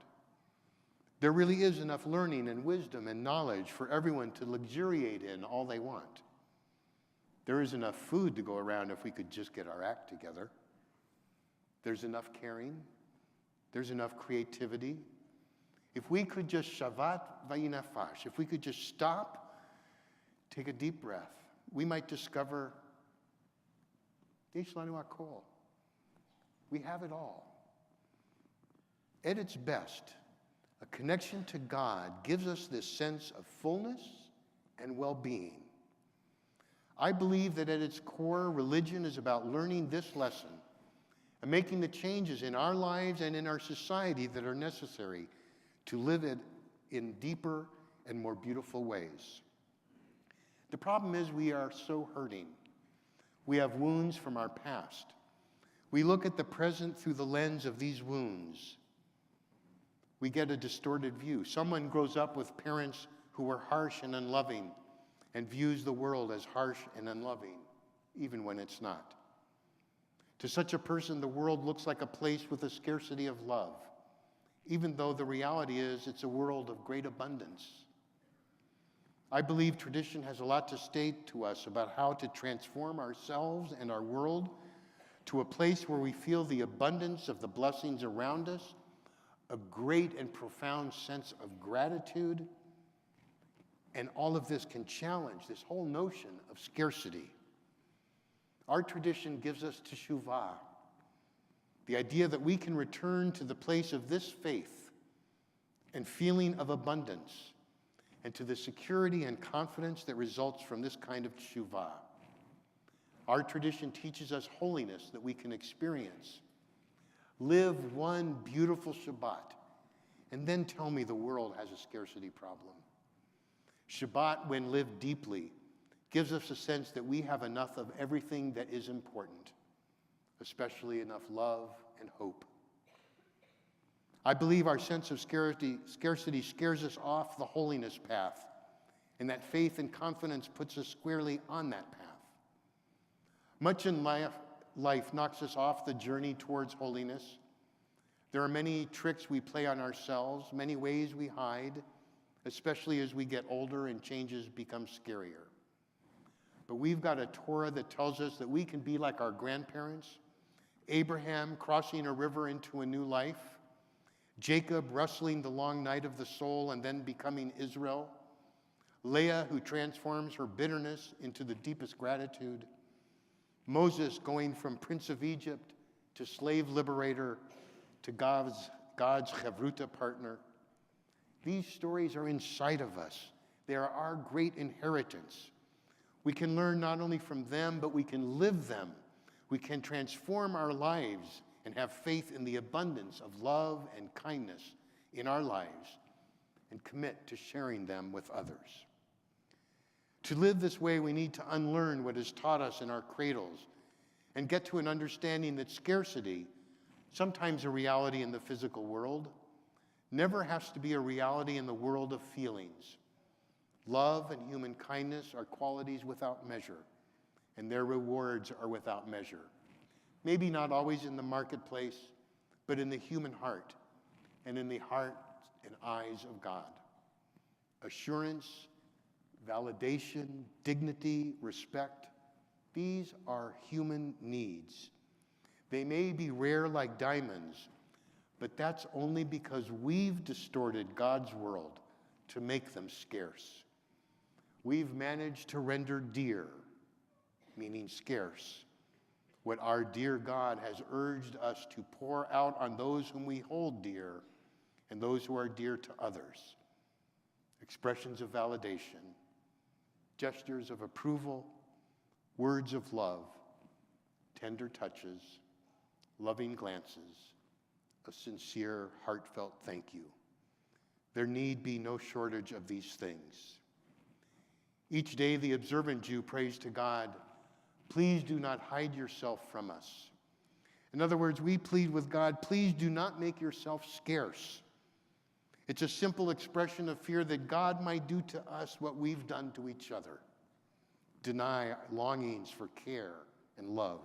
There really is enough learning and wisdom and knowledge for everyone to luxuriate in all they want. There is enough food to go around if we could just get our act together. There's enough caring. There's enough creativity. If we could just shavat vayinafash, if we could just stop, take a deep breath, we might discover yesh lanu hakol. We have it all. At its best, a connection to God gives us this sense of fullness and well-being. I believe that at its core, religion is about learning this lesson and making the changes in our lives and in our society that are necessary to live it in deeper and more beautiful ways. The problem is we are so hurting. We have wounds from our past. We look at the present through the lens of these wounds. We get a distorted view. Someone grows up with parents who were harsh and unloving and views the world as harsh and unloving, even when it's not. To such a person, the world looks like a place with a scarcity of love, even though the reality is it's a world of great abundance. I believe tradition has a lot to state to us about how to transform ourselves and our world to a place where we feel the abundance of the blessings around us, a great and profound sense of gratitude, and all of this can challenge this whole notion of scarcity. Our tradition gives us teshuvah, the idea that we can return to the place of this faith and feeling of abundance, and to the security and confidence that results from this kind of teshuvah. Our tradition teaches us holiness that we can experience. Live one beautiful Shabbat, and then tell me the world has a scarcity problem. Shabbat, when lived deeply, gives us a sense that we have enough of everything that is important, especially enough love and hope. I believe our sense of scarcity scares us off the holiness path, and that faith and confidence puts us squarely on that path. Much in life knocks us off the journey towards holiness. There are many tricks we play on ourselves, many ways we hide, especially as we get older and changes become scarier. But we've got a Torah that tells us that we can be like our grandparents, Abraham crossing a river into a new life, Jacob wrestling the long night of the soul and then becoming Israel, Leah who transforms her bitterness into the deepest gratitude, Moses going from Prince of Egypt to slave liberator to God's Chavruta partner. These stories are inside of us. They are our great inheritance. We can learn not only from them, but we can live them. We can transform our lives and have faith in the abundance of love and kindness in our lives and commit to sharing them with others. To live this way, we need to unlearn what is taught us in our cradles and get to an understanding that scarcity, sometimes a reality in the physical world, never has to be a reality in the world of feelings. Love and human kindness are qualities without measure, and their rewards are without measure. Maybe not always in the marketplace, but in the human heart and in the heart and eyes of God. Assurance, validation, dignity, respect, these are human needs. They may be rare like diamonds, but that's only because we've distorted God's world to make them scarce. We've managed to render dear, meaning scarce, what our dear God has urged us to pour out on those whom we hold dear and those who are dear to others. Expressions of validation, gestures of approval, words of love, tender touches, loving glances, a sincere, heartfelt thank you. There need be no shortage of these things. Each day, the observant Jew prays to God, please do not hide yourself from us. In other words, we plead with God, please do not make yourself scarce. It's a simple expression of fear that God might do to us what we've done to each other, deny longings for care and love.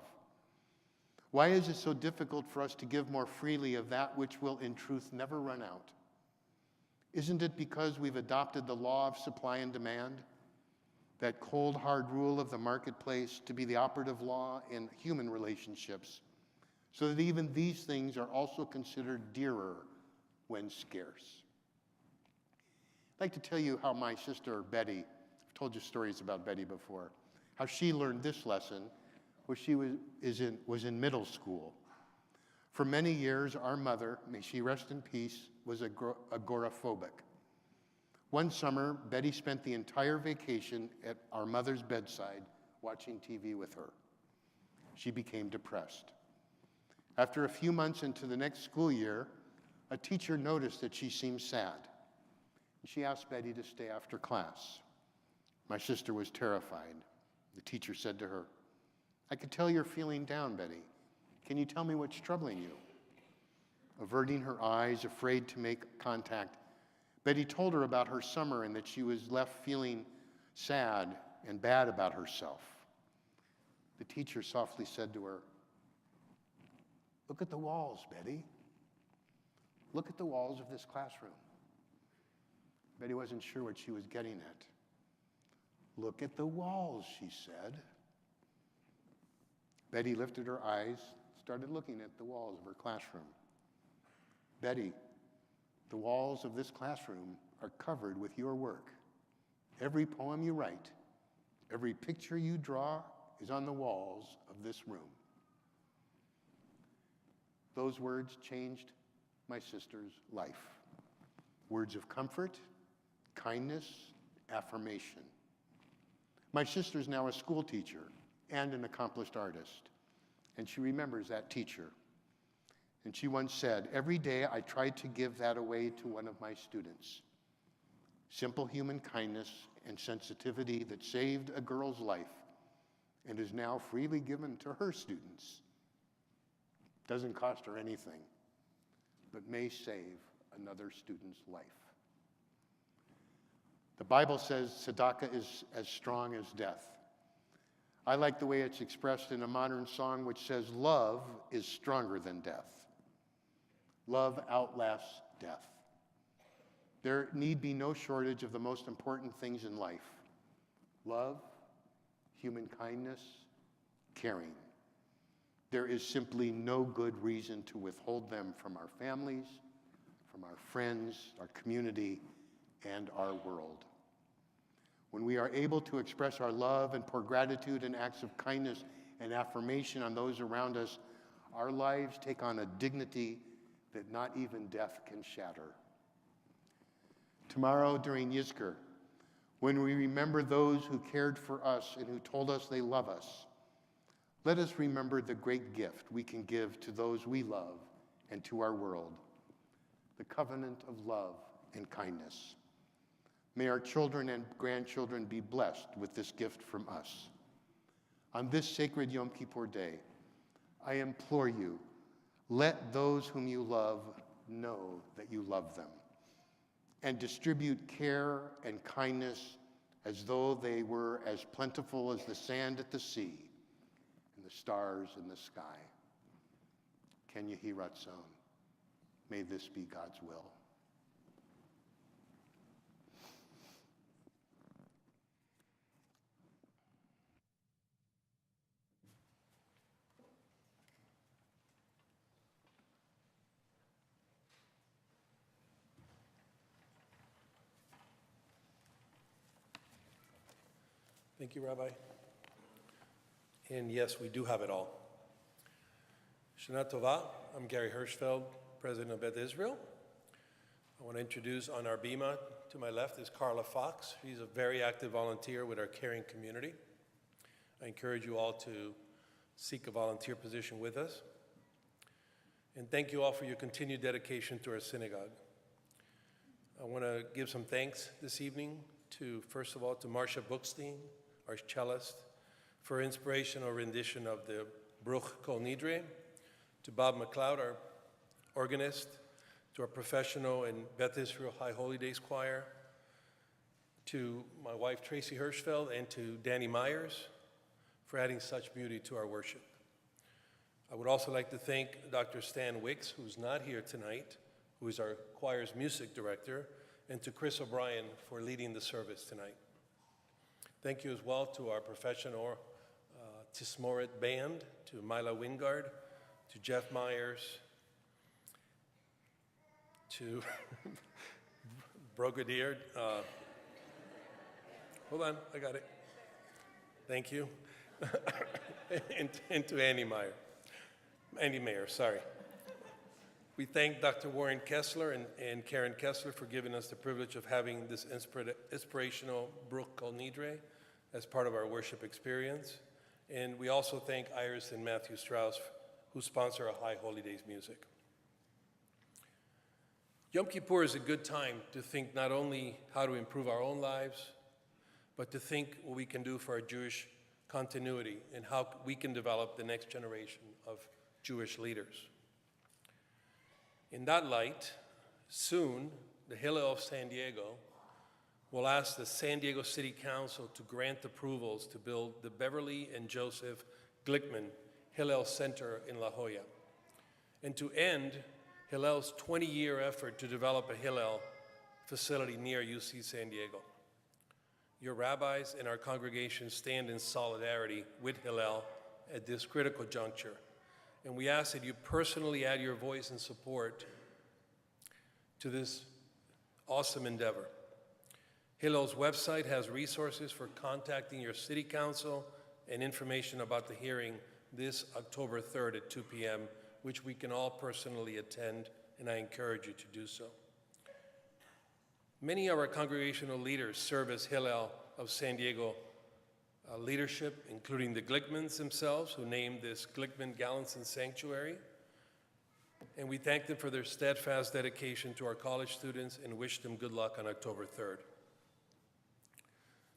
Why is it so difficult for us to give more freely of that which will in truth never run out? Isn't it because we've adopted the law of supply and demand, that cold, hard rule of the marketplace, to be the operative law in human relationships, so that even these things are also considered dearer when scarce? I'd like to tell you how my sister Betty, I've told you stories about Betty before, how she learned this lesson when she was in middle school. For many years, our mother, may she rest in peace, was agoraphobic. One summer, Betty spent the entire vacation at our mother's bedside watching TV with her. She became depressed. After a few months into the next school year, a teacher noticed that she seemed sad. She asked Betty to stay after class. My sister was terrified. The teacher said to her, "I could tell you're feeling down, Betty. Can you tell me what's troubling you?" Averting her eyes, afraid to make contact, Betty told her about her summer and that she was left feeling sad and bad about herself. The teacher softly said to her, "Look at the walls, Betty. Look at the walls of this classroom." Betty wasn't sure what she was getting at. "Look at the walls," she said. Betty lifted her eyes, started looking at the walls of her classroom. "Betty, the walls of this classroom are covered with your work. Every poem you write, every picture you draw is on the walls of this room." Those words changed my sister's life. Words of comfort, kindness, affirmation. My sister's now a school teacher and an accomplished artist, and she remembers that teacher. And she once said, "Every day I try to give that away to one of my students. Simple human kindness and sensitivity that saved a girl's life and is now freely given to her students. Doesn't cost her anything, but may save another student's life." The Bible says tzedakah is as strong as death. I like the way it's expressed in a modern song which says love is stronger than death. Love outlasts death. There need be no shortage of the most important things in life: love, human kindness, caring. There is simply no good reason to withhold them from our families, from our friends, our community, and our world. When we are able to express our love and pour gratitude and acts of kindness and affirmation on those around us, our lives take on a dignity that not even death can shatter. Tomorrow during Yizkor, when we remember those who cared for us and who told us they love us, let us remember the great gift we can give to those we love and to our world, the covenant of love and kindness. May our children and grandchildren be blessed with this gift from us. On this sacred Yom Kippur day, I implore you, let those whom you love know that you love them, and distribute care and kindness as though they were as plentiful as the sand at the sea and the stars in the sky. Ken Yehi Ratzon. May this be God's will. Thank you, Rabbi. And yes, we do have it all. Shana Tova, I'm Gary Hirschfeld, President of Beth Israel. I want to introduce on our bima, to my left is Carla Fox. She's a very active volunteer with our caring community. I encourage you all to seek a volunteer position with us. And thank you all for your continued dedication to our synagogue. I want to give some thanks this evening to, first of all, to Marcia Bookstein, our cellist, for inspirational rendition of the Bruch Kol Nidrei, to Bob McLeod, our organist, to our professional and Beth Israel High Holy Days Choir, to my wife Tracy Hirschfeld, and to Danny Myers for adding such beauty to our worship. I would also like to thank Dr. Stan Wicks, who's not here tonight, who is our choir's music director, and to Chris O'Brien for leading the service tonight. Thank you as well to our professional Tismoret band, to Mila Wingard, to Jeff Myers, to Brigadier. Hold on, I got it. Thank you. and to Andy Mayer, sorry. We thank Dr. Warren Kessler and Karen Kessler for giving us the privilege of having this inspirational brook called Nidrei as part of our worship experience. And we also thank Iris and Matthew Strauss, who sponsor our High Holy Days music. Yom Kippur is a good time to think not only how to improve our own lives, but to think what we can do for our Jewish continuity and how we can develop the next generation of Jewish leaders. In that light, soon, the Hillel of San Diego will ask the San Diego City Council to grant approvals to build the Beverly and Joseph Glickman Hillel Center in La Jolla, and to end Hillel's 20-year effort to develop a Hillel facility near UC San Diego. Your rabbis and our congregation stand in solidarity with Hillel at this critical juncture, and we ask that you personally add your voice and support to this awesome endeavor. Hillel's website has resources for contacting your city council and information about the hearing this October 3rd at 2 p.m., which we can all personally attend, and I encourage you to do so. Many of our congregational leaders serve as Hillel of San Diego leadership, including the Glickmans themselves, who named this Glickman Gallatin Sanctuary. And we thank them for their steadfast dedication to our college students and wish them good luck on October 3rd.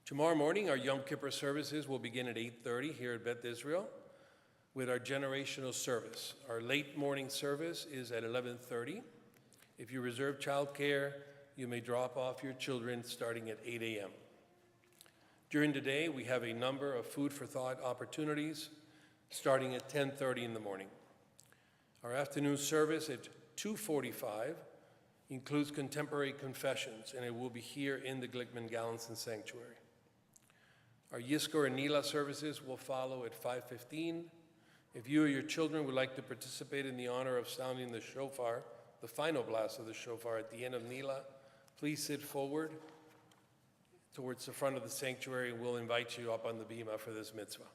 Tomorrow morning, our Yom Kippur services will begin at 8:30 here at Beth Israel with our generational service. Our late morning service is at 11:30. If you reserve childcare, you may drop off your children starting at 8 a.m. During the day, we have a number of food for thought opportunities starting at 10:30 in the morning. Our afternoon service at 2:45 includes contemporary confessions, and it will be here in the Glickman Gallatin Sanctuary. Our Yizkor and Nila services will follow at 5:15. If you or your children would like to participate in the honor of sounding the shofar, the final blast of the shofar at the end of Nila, please sit forward towards the front of the sanctuary, and we'll invite you up on the bima for this mitzvah.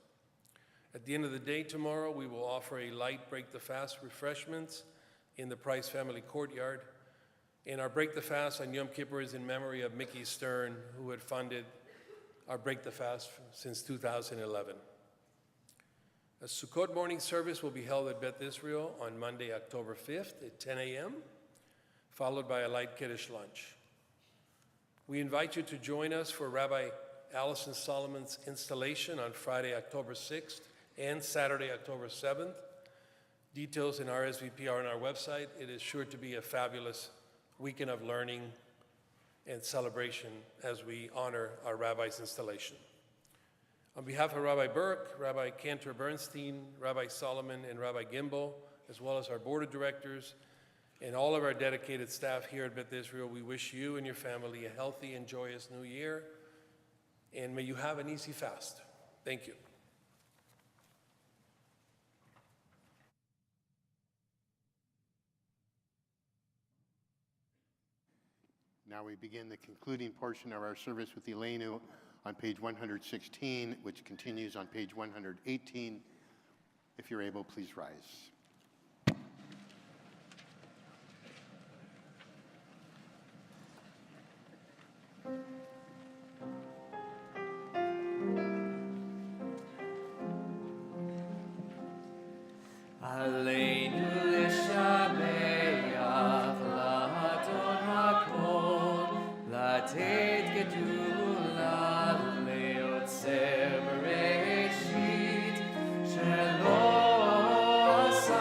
At the end of the day tomorrow, we will offer a light Break the Fast refreshments in the Price Family Courtyard. And our Break the Fast on Yom Kippur is in memory of Mickey Stern, who had funded our Break the Fast since 2011. A Sukkot morning service will be held at Beth Israel on Monday, October 5th at 10 a.m., followed by a light Kiddush lunch. We invite you to join us for Rabbi Allison Solomon's installation on Friday, October 6th and Saturday, October 7th. Details in RSVP are on our website. It is sure to be a fabulous weekend of learning and celebration as we honor our rabbi's installation. On behalf of Rabbi Burke, Rabbi Cantor Bernstein, Rabbi Solomon, and Rabbi Gimbel, as well as our board of directors and all of our dedicated staff here at Beth Israel, we wish you and your family a healthy and joyous new year, and may you have an easy fast. Thank you. Now we begin the concluding portion of our service with the Elenu on page 116, which continues on page 118. If you're able, please rise. Aleinu l'shabeach la'adon hakol, la'tet gedula le'otzer bereshit, shelo asa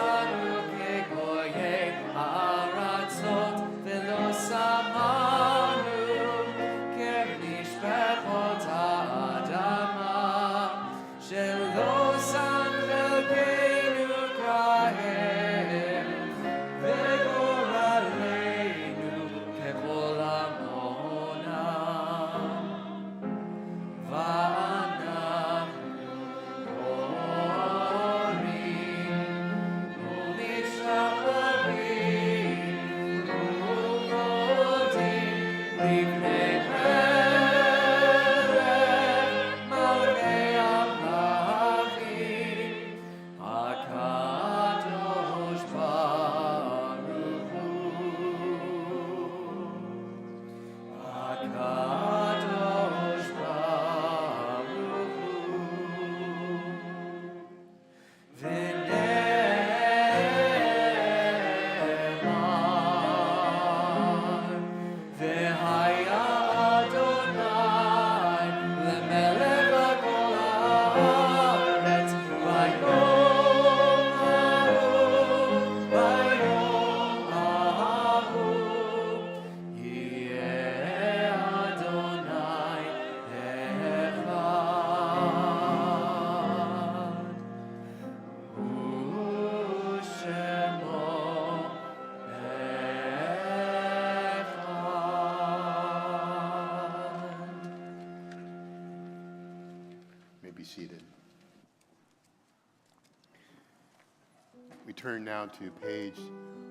turn now to page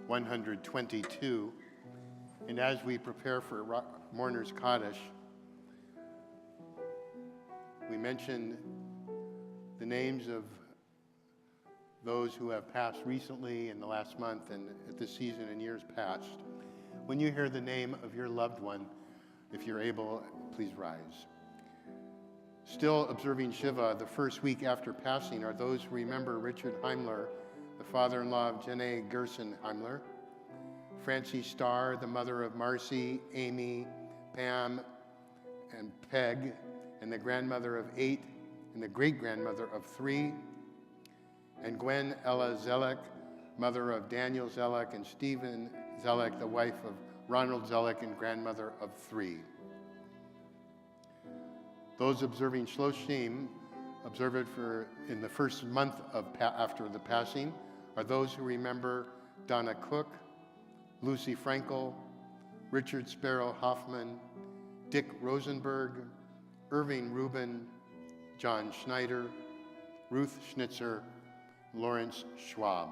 122. And as we prepare for Mourner's Kaddish, we mention the names of those who have passed recently in the last month and at this season in years past. When you hear the name of your loved one, if you're able, please rise. Still observing Shiva, the first week after passing are those who remember Richard Heimler, the father-in-law of Jenny Gerson Heimler, Francie Starr, the mother of Marcy, Amy, Pam, and Peg, and the grandmother of 8, and the great-grandmother of 3, and Gwen Ella Zelek, mother of Daniel Zelek, and Stephen Zelek, the wife of Ronald Zelek, and grandmother of 3. Those observing Shloshim, observe it in the first month after the passing, are those who remember Donna Cook, Lucy Frankel, Richard Sparrow Hoffman, Dick Rosenberg, Irving Rubin, John Schneider, Ruth Schnitzer, Lawrence Schwab.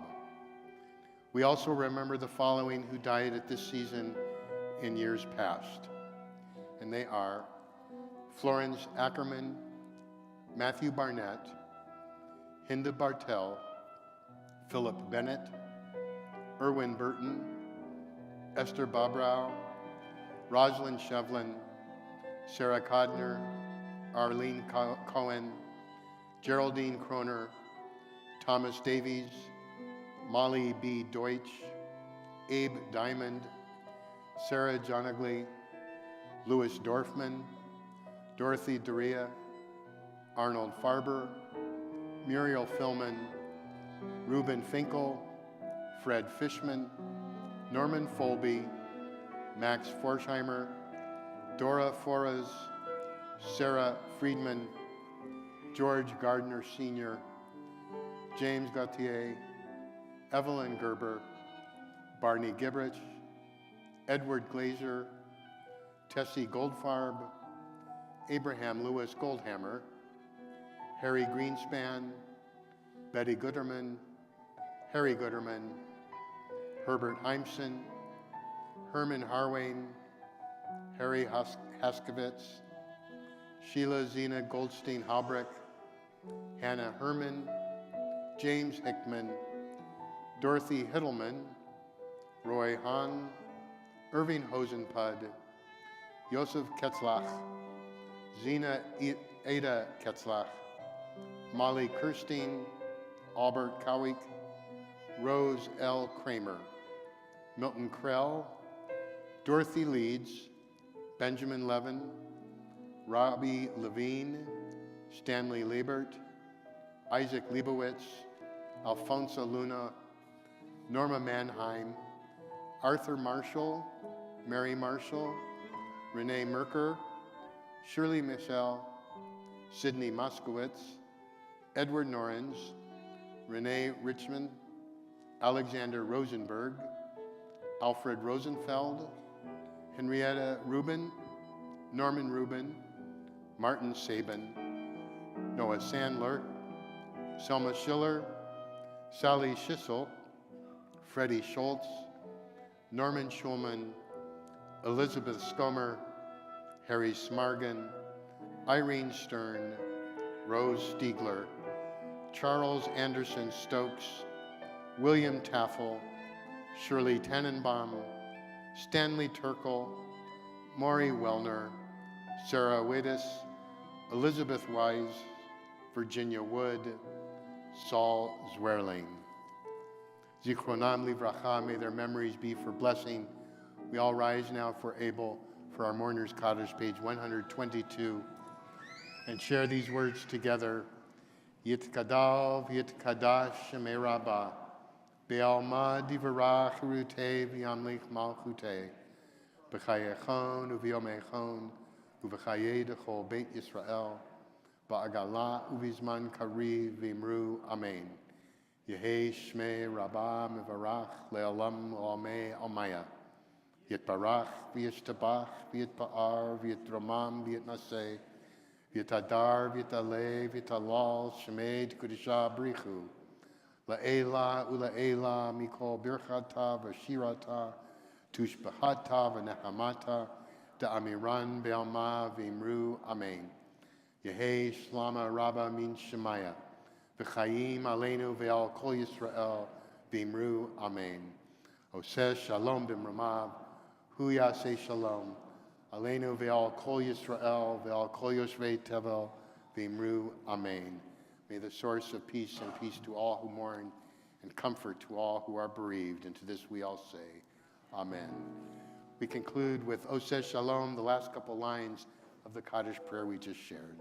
We also remember the following who died at this season in years past, and they are Florence Ackerman, Matthew Barnett, Hinda Bartel, Philip Bennett, Erwin Burton, Esther Bobrow, Rosalind Shevlin, Sarah Codner, Arlene Cohen, Geraldine Kroner, Thomas Davies, Molly B. Deutsch, Abe Diamond, Sarah Jonagly, Louis Dorfman, Dorothy Doria, Arnold Farber, Muriel Philman, Reuben Finkel, Fred Fishman, Norman Folby, Max Forsheimer, Dora Forres, Sarah Friedman, George Gardner Sr., James Gauthier, Evelyn Gerber, Barney Gibbrich, Edward Glazer, Tessie Goldfarb, Abraham Lewis Goldhammer, Harry Greenspan, Betty Gooderman, Harry Gooderman, Herbert Heimson, Herman Harwain, Harry Haskovitz, Sheila Zena Goldstein Halbrecht, Hannah Herman, James Hickman, Dorothy Hiddleman, Roy Hahn, Irving Hosenpud, Josef Ketzlach, Zena Ada Ketzlach, Molly Kirstein, Albert Cowick, Rose L. Kramer, Milton Krell, Dorothy Leeds, Benjamin Levin, Robbie Levine, Stanley Liebert, Isaac Leibowitz, Alfonso Luna, Norma Mannheim, Arthur Marshall, Mary Marshall, Renee Merker, Shirley Michelle, Sidney Moskowitz, Edward Norins, Renee Richmond, Alexander Rosenberg, Alfred Rosenfeld, Henrietta Rubin, Norman Rubin, Martin Sabin, Noah Sandler, Selma Schiller, Sally Schissel, Freddie Schultz, Norman Schulman, Elizabeth Skomer, Harry Smargan, Irene Stern, Rose Stiegler, Charles Anderson Stokes, William Taffel, Shirley Tannenbaum, Stanley Turkle, Maury Wellner, Sarah Wadis, Elizabeth Wise, Virginia Wood, Saul Zwerling. Zichronam livracha, may their memories be for blessing. We all rise now, if we're able, for our Mourner's Kaddish, page 122, and share these words together. Yitkadav, Yitkadash, Shemei Rabbah, Be'alma divarach rute v'yamlich malchute, B'chayechon u'v'yomechon, u'v'chaye dechol Beit Yisrael, Ba'agala u'vizman kari v'imru Amen. Yehei Shmei Rabbah Mevarach Le'olam Olamei Almaya. Yitbarach v'yishtabach v'yitpa'ar v'yitromam v'yitnaseh v'yitadar v'yitaleh v'yitalal Shmei T'kudisha Brichu La'ela ula'ela mikol birchata v'shirata tushbahata v'nehamata da'amiran be'alma v'imru amen. Yehi shlama rabba min shemaya v'chayim aleinu ve'al kol Yisrael v'imru amen. Oseh shalom b'mramav hu yaseh shalom aleinu ve'al kol Yisrael ve'al kol yoshvei tevel v'imru amen. May the source of peace and peace to all who mourn and comfort to all who are bereaved. And to this we all say, amen. We conclude with Oseh Shalom, the last couple lines of the Kaddish prayer we just shared.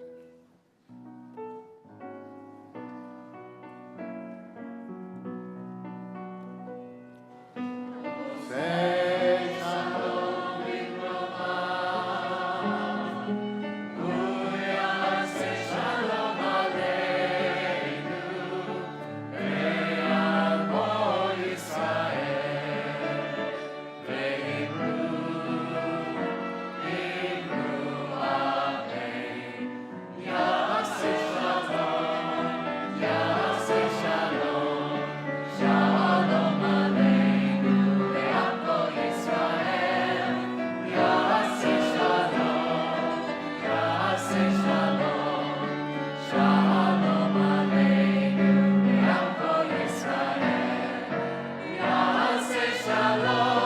Shalom.